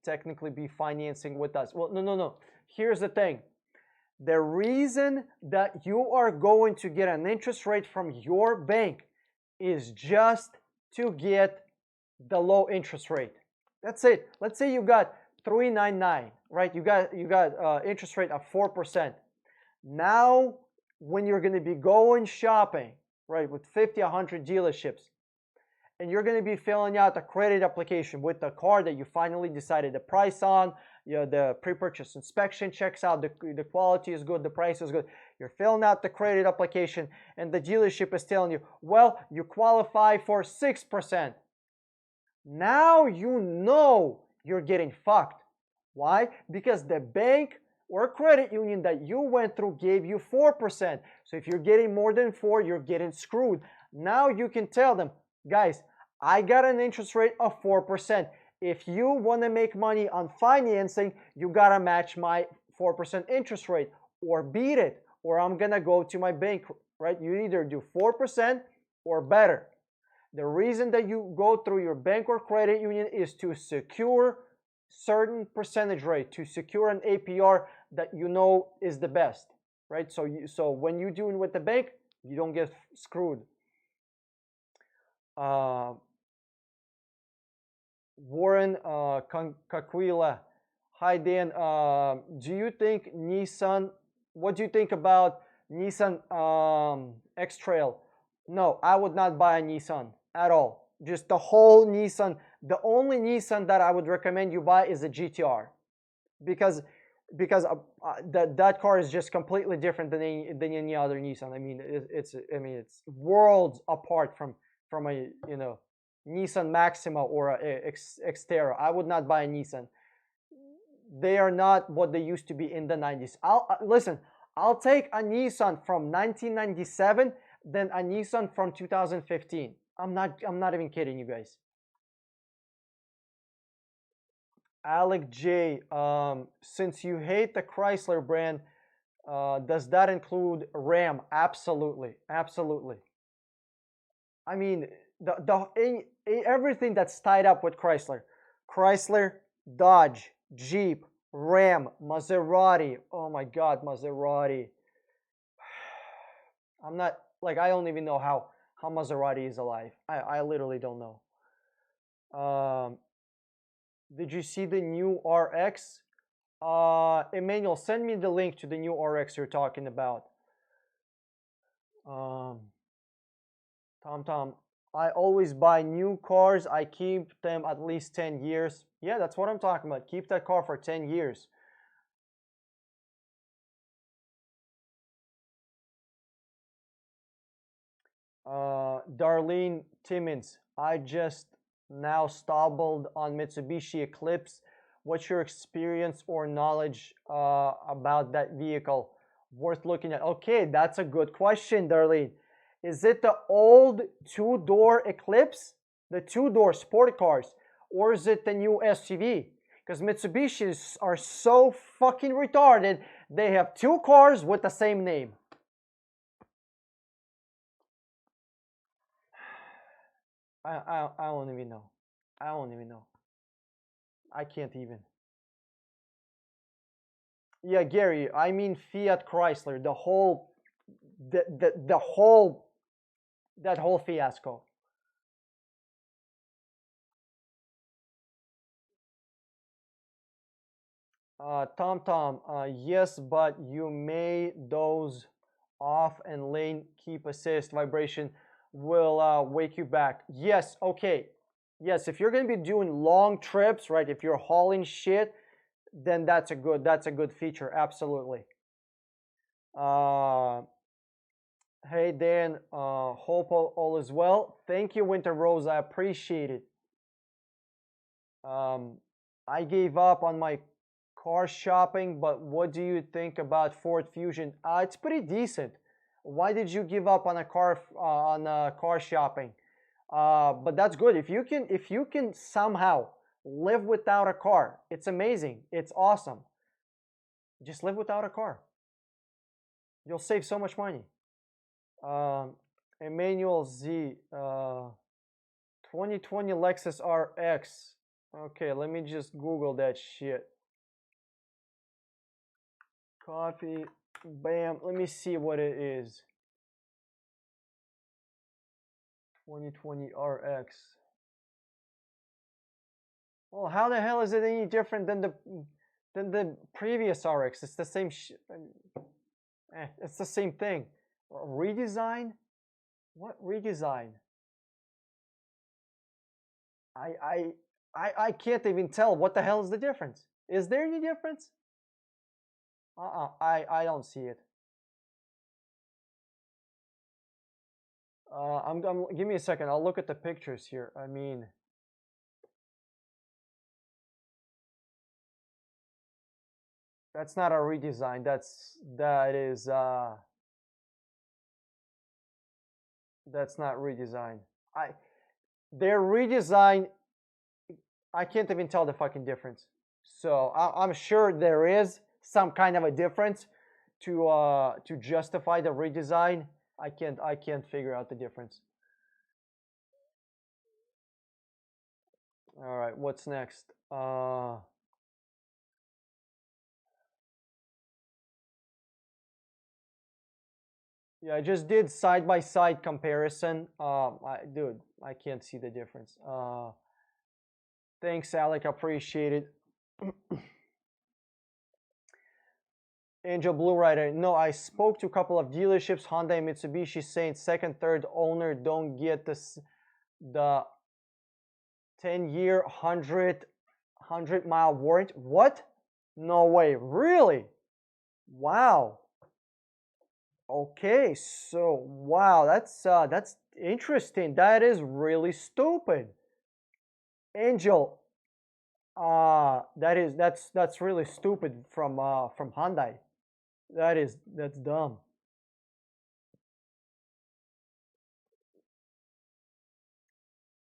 technically be financing with us? Well, no. Here's the thing. The reason that you are going to get an interest rate from your bank is just to get the low interest rate. That's it. Let's say you got 3.99, right? You got interest rate of 4%. Now, when you're going to be going shopping, right, with 50, 100 dealerships, and you're going to be filling out a credit application with the car that you finally decided the price on, the pre-purchase inspection checks out, the quality is good, the price is good. You're filling out the credit application, and the dealership is telling you, well, you qualify for 6%. Now you know you're getting fucked. Why? Because the bank or credit union that you went through gave you 4%. So if you're getting more than 4, you're getting screwed. Now you can tell them, guys, I got an interest rate of 4%. If you want to make money on financing, you got to match my 4% interest rate or beat it, or I'm going to go to my bank, right? You either do 4% or better. The reason that you go through your bank or credit union is to secure certain percentage rate, to secure an APR that you know is the best, right? So when you do it with the bank, you don't get screwed. Warren Caquila, Hi Dan. Do you think Nissan? What do you think about Nissan X-Trail? No, I would not buy a Nissan at all. Just the whole Nissan. The only Nissan that I would recommend you buy is a GTR, because that car is just completely different than any other Nissan. I mean, it's worlds apart from a Nissan Maxima or a Xterra. I would not buy a Nissan. They are not what they used to be in the 90s. I'll listen. I'll take a Nissan from 1997 than a Nissan from 2015. I'm not even kidding you guys. Alec J, since you hate the Chrysler brand, does that include Ram? Absolutely, absolutely. I mean, everything that's tied up with Chrysler, Dodge, Jeep, Ram, Maserati. Oh my God, Maserati. I'm not like I don't even know how Maserati is alive. I literally don't know. Did you see the new RX? Emmanuel, send me the link to the new RX you're talking about. Tom, I always buy new cars. I keep them at least 10 years. Yeah, that's what I'm talking about. Keep that car for 10 years. Darlene Timmons, I just now stumbled on Mitsubishi Eclipse. What's your experience or knowledge about that vehicle? Worth looking at. Okay, that's a good question, Darlene. Is it the old two-door Eclipse, the two-door sport cars, or is it the new SUV? Because Mitsubishis are so fucking retarded. They have two cars with the same name. I don't even know. I don't even know. I can't even. Yeah, Gary, I mean Fiat Chrysler, the whole that whole fiasco. Tom, yes, but you may doze off and lane keep assist vibration will wake you back. Yes, okay. Yes, if you're gonna be doing long trips, right? If you're hauling shit, then that's a good feature. Absolutely. Uh, hey Dan, hope all is well. Thank you, Winter Rose. I appreciate it. Um, I gave up on my car shopping, but what do you think about Ford Fusion? It's pretty decent. Why did you give up on car shopping? But that's good. If you can somehow live without a car, it's amazing. It's awesome. Just live without a car. You'll save so much money. Um, Emmanuel Z, 2020 Lexus RX. Okay, let me just Google that shit. Coffee, bam. Let me see what it is. 2020 RX. Well, how the hell is it any different than the previous RX? It's the same. It's the same thing. Redesign? What redesign? I I I can't even tell. What the hell is the difference? Is there any difference? I don't see it. Give me a second. I'll look at the pictures here. I mean, that's not a redesign. That's not redesign. I Their redesign. I can't even tell the fucking difference. So I'm sure there is some kind of a difference to justify the redesign. I can't figure out the difference. All right, what's next? Yeah, I just did side by side comparison. Dude, I can't see the difference. Thanks, Alec. Appreciate it. Angel Blue Rider. No, I spoke to a couple of dealerships, Honda and Mitsubishi, saying second, third owner don't get the 10-year, 100-mile warranty. What? No way. Really? Wow. Okay, so wow, that's interesting. That is really stupid. Angel, that's really stupid from Hyundai. That's dumb.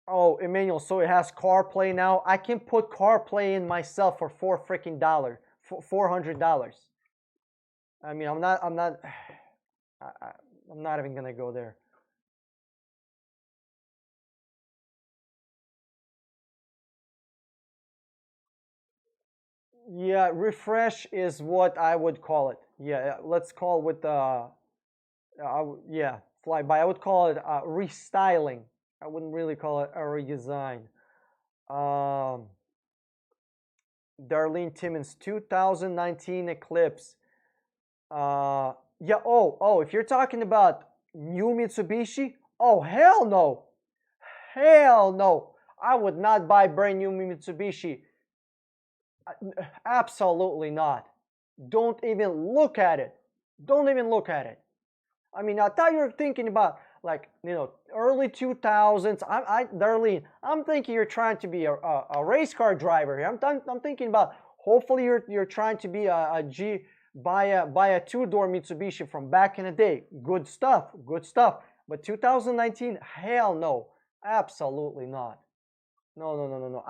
Oh, Emmanuel, so it has CarPlay now. I can put CarPlay in myself for $400. I mean, I'm not even gonna go there. Yeah, refresh is what I would call it. Yeah, let's call it with the, yeah, flyby. I would call it restyling. I wouldn't really call it a redesign. Um, Darlene Timmons, 2019 Eclipse. Yeah. Oh. If you're talking about new Mitsubishi, oh hell no, hell no. I would not buy brand new Mitsubishi. Absolutely not. Don't even look at it. Don't even look at it. I mean, I thought you were thinking about like early 2000s. Darlene, I'm thinking you're trying to be a race car driver here. I'm thinking about hopefully you're trying to be a G buy a two-door Mitsubishi from back in the day. Good stuff, good stuff. But 2019, hell no, absolutely not. No, no, no, no, no.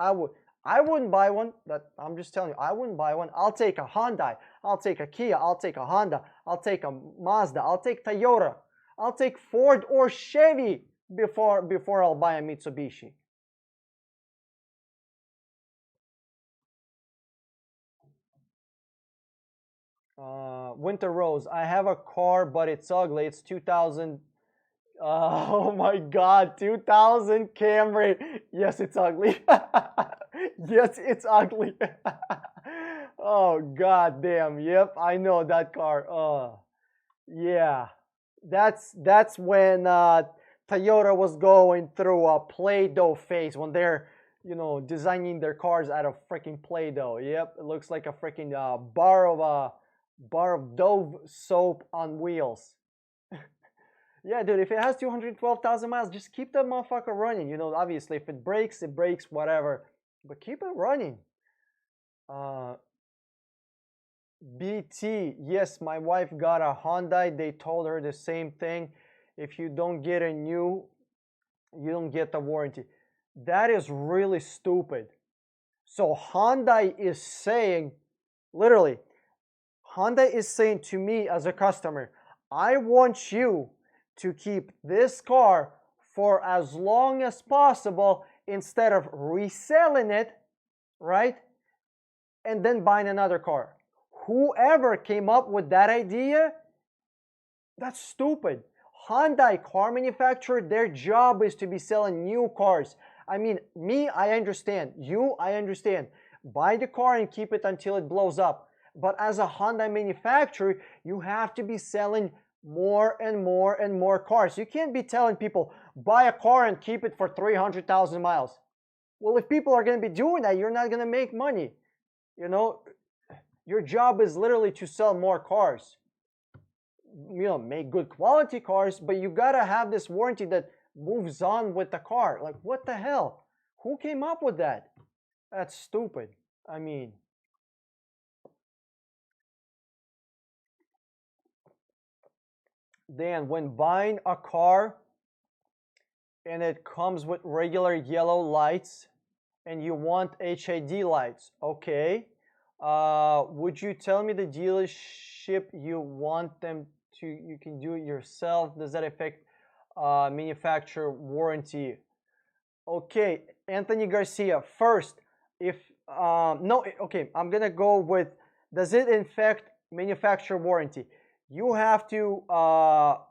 I wouldn't buy one. That I'm just telling you, I wouldn't buy one. I'll take a Hyundai. I'll take a Kia. I'll take a Honda. I'll take a Mazda. I'll take Toyota. I'll take Ford or Chevy before I'll buy a Mitsubishi. Winter Rose. I have a car, but it's ugly. It's 2000. Oh my God, 2000 Camry. Yes, it's ugly. Yes, it's ugly. Oh God damn. Yep, I know that car. Oh, yeah. That's when Toyota was going through a Play-Doh phase when they're designing their cars out of freaking Play-Doh. Yep, it looks like a freaking bar of Dove soap on wheels. Yeah, dude, if it has 212,000 miles, just keep that motherfucker running. Obviously, if it breaks, whatever. But keep it running. Uh, BT, yes, my wife got a Hyundai. They told her the same thing. If you don't get a new, you don't get the warranty. That is really stupid. So Hyundai is saying, literally, Hyundai is saying to me as a customer, I want you to keep this car for as long as possible instead of reselling it, right? And then buying another car. Whoever came up with that idea, that's stupid. Hyundai car manufacturer, their job is to be selling new cars. I mean, me, I understand. You, I understand. Buy the car and keep it until it blows up. But as a Hyundai manufacturer, you have to be selling more and more and more cars. You can't be telling people, buy a car and keep it for 300,000 miles. Well, if people are going to be doing that, you're not going to make money. Your job is literally to sell more cars. Make good quality cars, but you got to have this warranty that moves on with the car. Like, what the hell? Who came up with that? That's stupid. I mean, Dan, when buying a car and it comes with regular yellow lights and you want HID lights, okay. Would you tell me the dealership you want them to, you can do it yourself? Does that affect manufacturer warranty? Okay, Anthony Garcia. First, if no, okay, I'm gonna go with, does it affect manufacturer warranty? You have to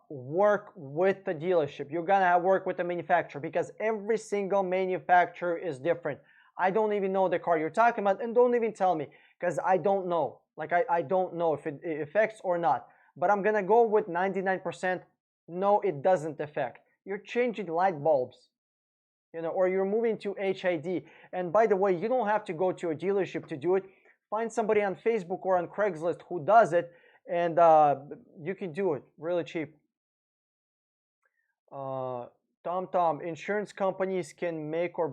work with the dealership. You're gonna work with the manufacturer because every single manufacturer is different. I don't even know the car you're talking about, and don't even tell me because I don't know. Like I don't know if it affects or not. But I'm gonna go with 99%. No, it doesn't affect. You're changing light bulbs, or you're moving to HID. And by the way, you don't have to go to a dealership to do it. Find somebody on Facebook or on Craigslist who does it, and you can do it really cheap. Tom, insurance companies can make or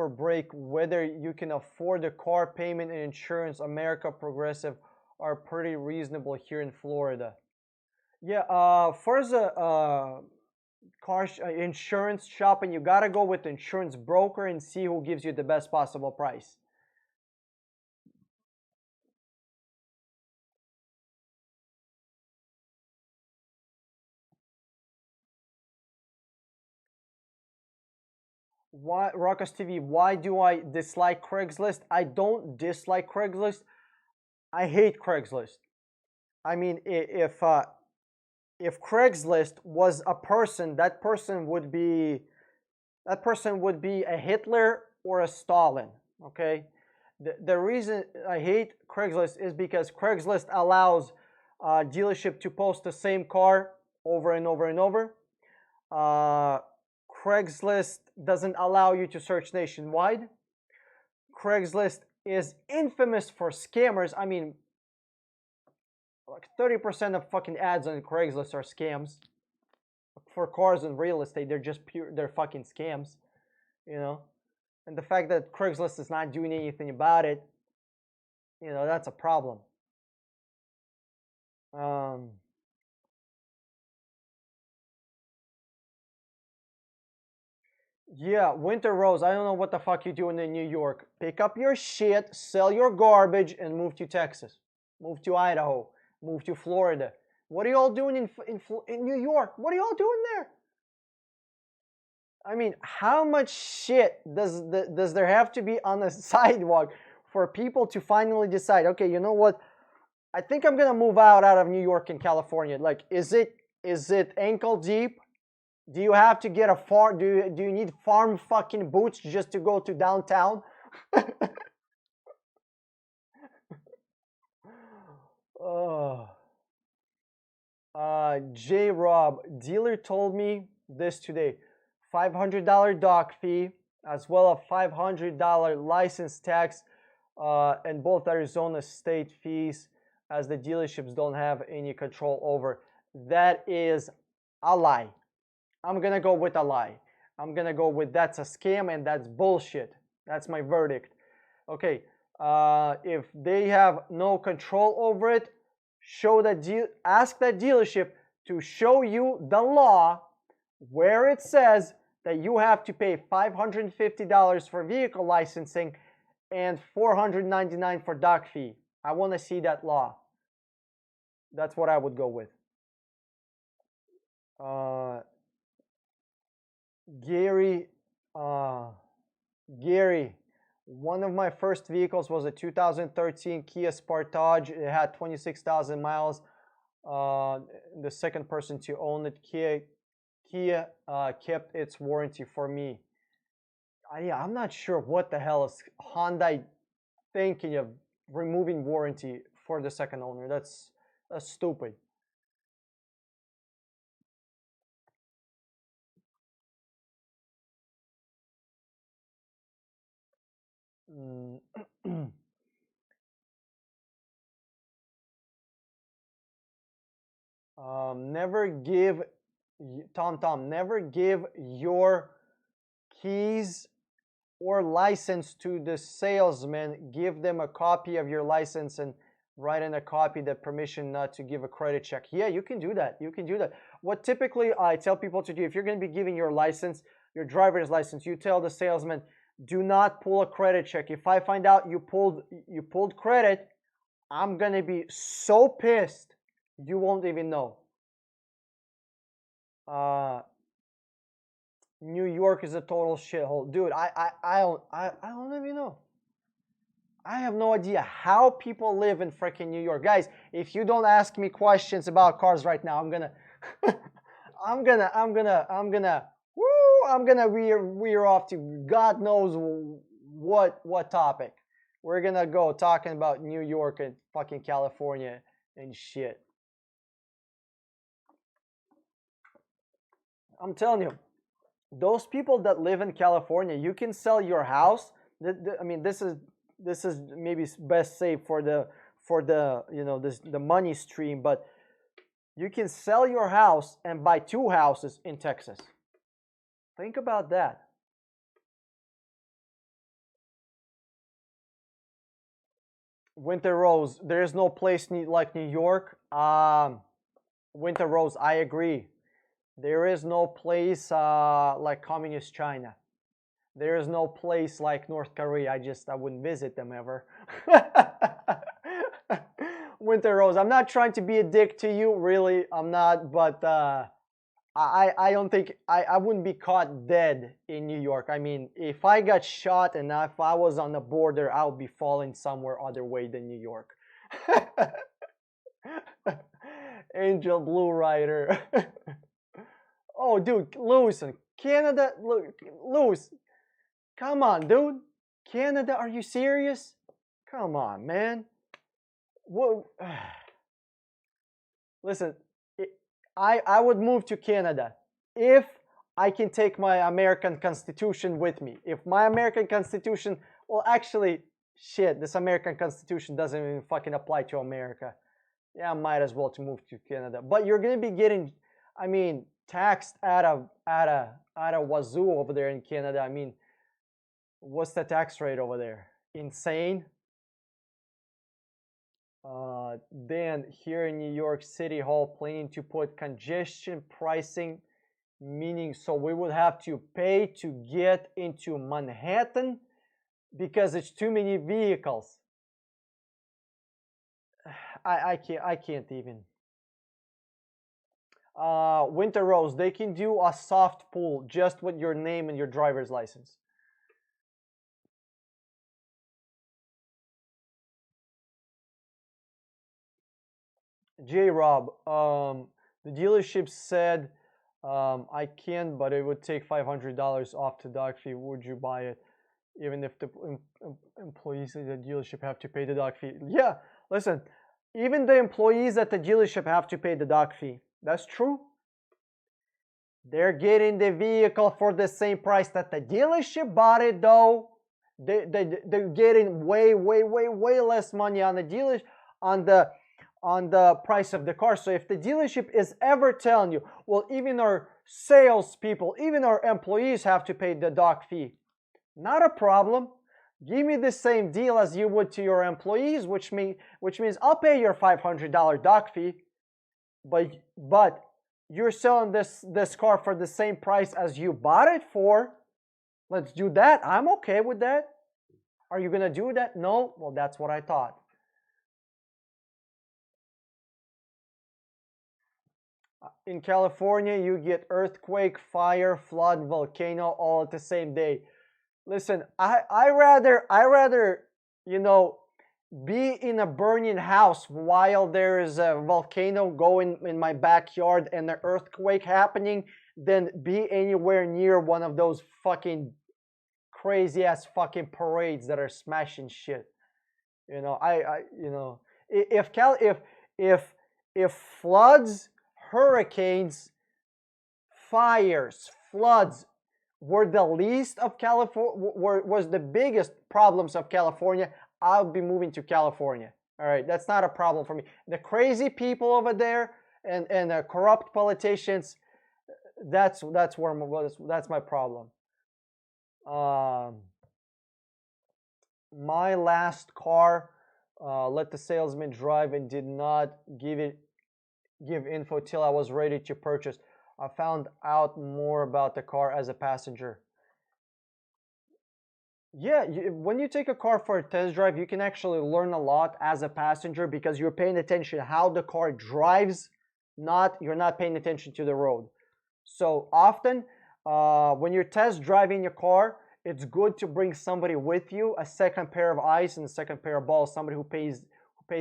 break whether you can afford the car payment and insurance. America Progressive are pretty reasonable here in Florida. Yeah, for the car insurance shopping, you gotta go with the insurance broker and see who gives you the best possible price. Why, Ruckus TV, why do I dislike Craigslist? I don't dislike Craigslist. I hate Craigslist. I mean, if Craigslist was a person, that person would be a Hitler or a Stalin. Okay, the reason I hate Craigslist is because Craigslist allows dealership to post the same car over and over and over. Craigslist doesn't allow you to search nationwide. Craigslist is infamous for scammers. I mean, like 30% of fucking ads on Craigslist are scams. For cars and real estate, they're fucking scams, And the fact that Craigslist is not doing anything about it, that's a problem. Yeah, Winter Rose, I don't know what the fuck you're doing in New York. Pick up your shit, sell your garbage, and move to Texas. Move to Idaho. Move to Florida. What are y'all doing in New York? What are y'all doing there? I mean, how much shit does there have to be on the sidewalk for people to finally decide, okay, you know what? I think I'm gonna move out of New York and California. Like, is it ankle deep? Do you have to get a farm? Do you need farm fucking boots just to go to downtown? Oh. J Rob, dealer told me this today. $500 doc fee, as well as $500 license tax, and both Arizona state fees, as the dealerships don't have any control over. That is a lie. I'm gonna go with a lie. I'm gonna go with that's a scam and that's bullshit. That's my verdict. Okay, if they have no control over it, ask that dealership to show you the law where it says that you have to pay $550 for vehicle licensing and $499 for doc fee. I want to see that law. That's what I would go with. Gary, one of my first vehicles was a 2013 Kia Sportage. It had 26,000 miles. The second person to own it, Kia kept its warranty for me. Yeah, I'm not sure what the hell is Hyundai thinking of removing warranty for the second owner. That's stupid. Never give never give your keys or license to the salesman. Give them a copy of your license and write in a copy that permission not to give a credit check. Yeah, you can do that. You can do that. What typically I tell people to do, if you're going to be giving your license, your driver's license, you tell the salesman, do not pull a credit check. If I find out you pulled credit, I'm going to be so pissed you won't even know. New York is a total shithole, dude. I don't even know. I have no idea how people live in freaking New York, guys. If you don't ask me questions about cars right now, I'm gonna we're off to God knows what topic. we're gonna go talking about New York and fucking California and shit. I'm telling you, those people that live in California, you can sell your house. I mean, this is maybe best saved for the the money stream, but you can sell your house and buy two houses in Texas. Think about that. Winter Rose, there is no place like New York. Winter Rose, I agree. There is no place like communist China. There is no place like North Korea. I wouldn't visit them ever. Winter Rose, I'm not trying to be a dick to you, really. I'm not, but I don't think I wouldn't be caught dead in New York. I mean, if I got shot and if I was on the border, I would be falling somewhere other way than New York. Angel Blue Rider. Oh, dude, Lewis, Canada, Lewis, come on, dude. Canada, are you serious? Come on, man. What? Listen, I would move to Canada if I can take my American Constitution with me. If my American Constitution, well, actually, shit, this American Constitution doesn't even fucking apply to America. Yeah, I might as well to move to Canada. But you're gonna be getting, I mean, taxed at a wazoo over there in Canada. I mean, what's the tax rate over there? Insane. Then here in New York City Hall planning to put congestion pricing, meaning so we would have to pay to get into Manhattan because it's too many vehicles. I can't even. Winter Rose, they can do a soft pull just with your name and your driver's license. J Rob, the dealership said I can, but it would take $500 off the dock fee. Would you buy it? Even if the employees at the dealership have to pay the dock fee. Yeah, listen, even the employees at the dealership have to pay the dock fee. That's true. They're getting the vehicle for the same price that the dealership bought it, though. They're getting way less money on the dealer on the price of the car. So if the dealership is ever telling you, well, even our salespeople, even our employees have to pay the dock fee, not a problem. Give me the same deal as you would to your employees, which means I'll pay your $500 dock fee, but you're selling this car for the same price as you bought it for. Let's do that. I'm okay with that. Are you gonna do that? No? Well, that's what I thought. In California, you get earthquake, fire, flood, volcano all at the same day. Listen, I rather be in a burning house while there is a volcano going in my backyard and an earthquake happening than be anywhere near one of those fucking crazy ass fucking parades that are smashing shit. If floods, hurricanes, fires, floods were the least of California, was the biggest problems of California, I'll be moving to California. All right, that's not a problem for me. The crazy people over there and the corrupt politicians, that's my problem. My last car, let the salesman drive and did not give info till I was ready to purchase. I found out more about the car as a passenger. Yeah, when you take a car for a test drive, you can actually learn a lot as a passenger because you're paying attention how the car drives, you're not paying attention to the road. So often, when you're test driving your car, it's good to bring somebody with you, a second pair of eyes and a second pair of balls, somebody who pays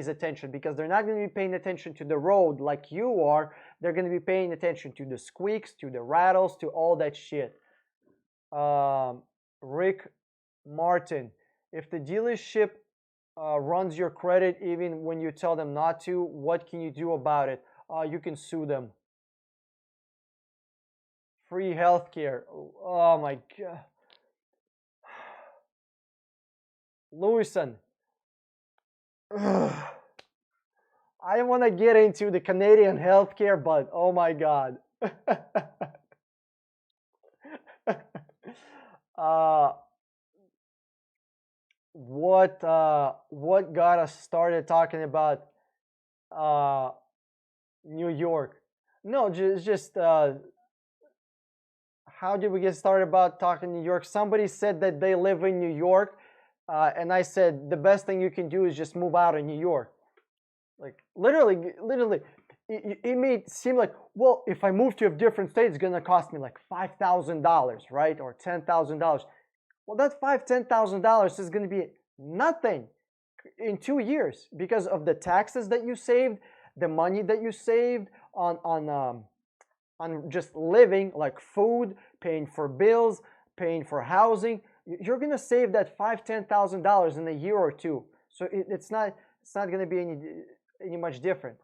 attention, because they're not going to be paying attention to the road like you are. They're going to be paying attention to the squeaks, to the rattles, to all that shit. Rick Martin, if the dealership runs your credit even when you tell them not to. What can you do about it? You can sue them. Free healthcare. Oh my god. Lewison. I want to get into the Canadian healthcare, but oh my god. uh, what got us started talking about uh, New York? No, just how did we get started about talking New York? Somebody said that they live in New York, and I said the best thing you can do is just move out of New York. Like literally, it may seem like, well, if I move to a different state, it's gonna cost me like $5,000, right, or $10,000. Well, that $10,000 is gonna be nothing in 2 years because of the taxes that you saved, the money that you saved on just living, like food, paying for bills, paying for housing. You're gonna save that $10,000 in a year or two. So it's not gonna be any much different.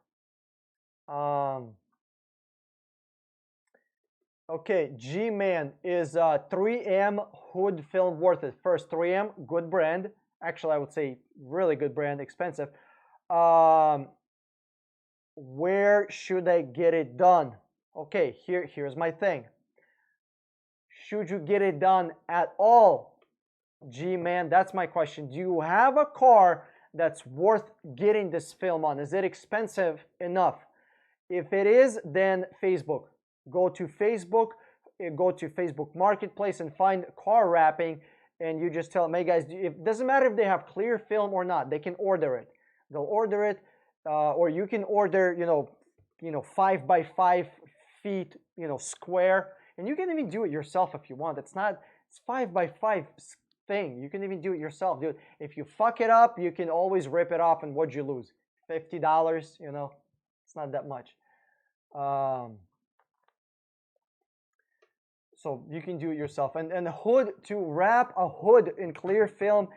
Okay, G-Man, is 3M hood film worth it? First, 3M, good brand. Actually, I would say really good brand, expensive. Where should I get it done? Okay, here's my thing. Should you get it done at all? G-Man, that's my question. Do you have a car that's worth getting this film on? Is it expensive enough? If it is, then Facebook. Go to Facebook Marketplace and find car wrapping, and you just tell them, hey guys, it doesn't matter if they have clear film or not, they can order it. They'll order it, or you can order, 5 by 5 feet, square, and you can even do it yourself if you want. It's 5 by 5 thing. You can even do it yourself, dude. If you fuck it up, you can always rip it off, and what'd you lose? $50, it's not that much. So you can do it yourself. And the hood, to wrap a hood in clear film,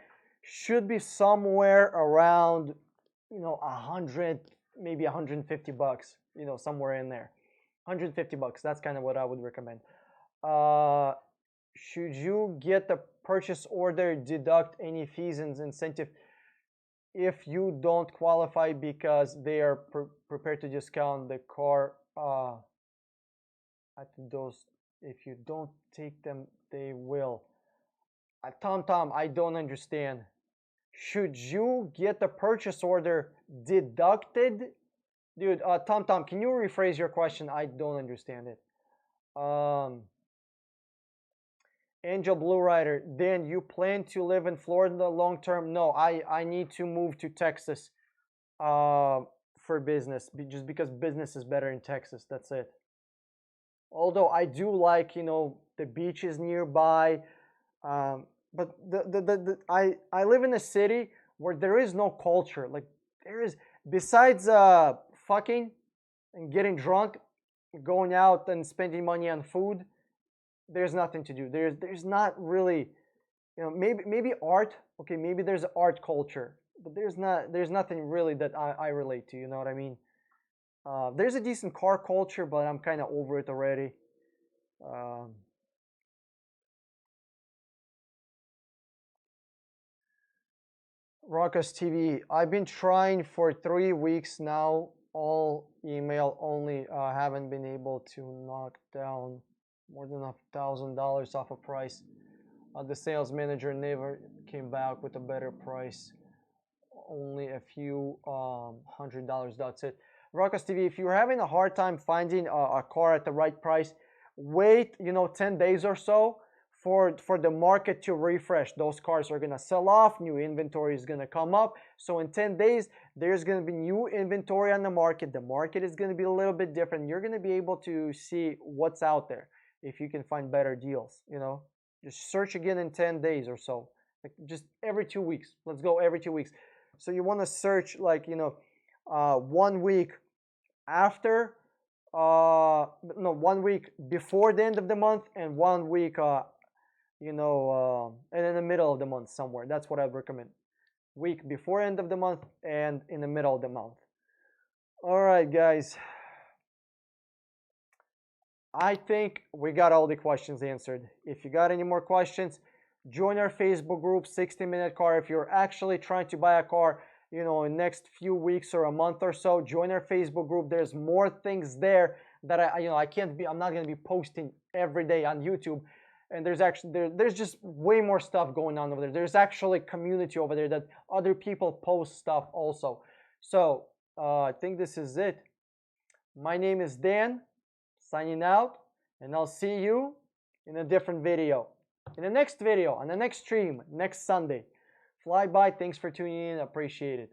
should be somewhere around, 100, maybe 150 bucks, somewhere in there. 150 bucks. That's kind of what I would recommend. Should you get the purchase order, deduct any fees and incentive if you don't qualify because they are prepared to discount the car at those? If you don't take them, they will. Tom, I don't understand. Should you get the purchase order deducted? Dude, Tom, can you rephrase your question? I don't understand it. Angel Blue Rider, Dan, you plan to live in Florida long term? No, I need to move to Texas for business, just because business is better in Texas. That's it. Although I do like, the beaches nearby, but I live in a city where there is no culture. Like, there is, besides fucking and getting drunk, going out and spending money on food, there's nothing to do. There's not really, maybe art. Okay, maybe there's art culture, but there's nothing really that I relate to. You know what I mean? There's a decent car culture, but I'm kind of over it already. Rockus TV, I've been trying for 3 weeks now, all email only. Haven't been able to knock down more than $1,000 off a price. The sales manager never came back with a better price. Only a few $100. That's it. Rockus TV, if you're having a hard time finding a car at the right price, wait 10 days or so for the market to refresh. Those cars are gonna sell off, new inventory is gonna come up. So in 10 days, there's gonna be new inventory on the market. The market is gonna be a little bit different. You're gonna be able to see what's out there if you can find better deals. Just search again in 10 days or so. Like, just every 2 weeks. Let's go every 2 weeks. So you want to search, like, 1 week after, no, 1 week before the end of the month, and 1 week, and in the middle of the month somewhere. That's what I'd recommend. week before end of the month and in the middle of the month. All right, guys. I think we got all the questions answered. If you got any more questions, join our Facebook group, 60-Minute Car. If you're actually trying to buy a car, you know, in next few weeks or a month or so, join our Facebook group. There's more things there that I'm not going to be posting every day on YouTube. And there's just way more stuff going on over there. There's actually community over there that other people post stuff also. So I think this is it. My name is Dan, signing out, and I'll see you in a different video. In the next video, on the next stream, next Sunday. Fly by, thanks for tuning in, appreciate it.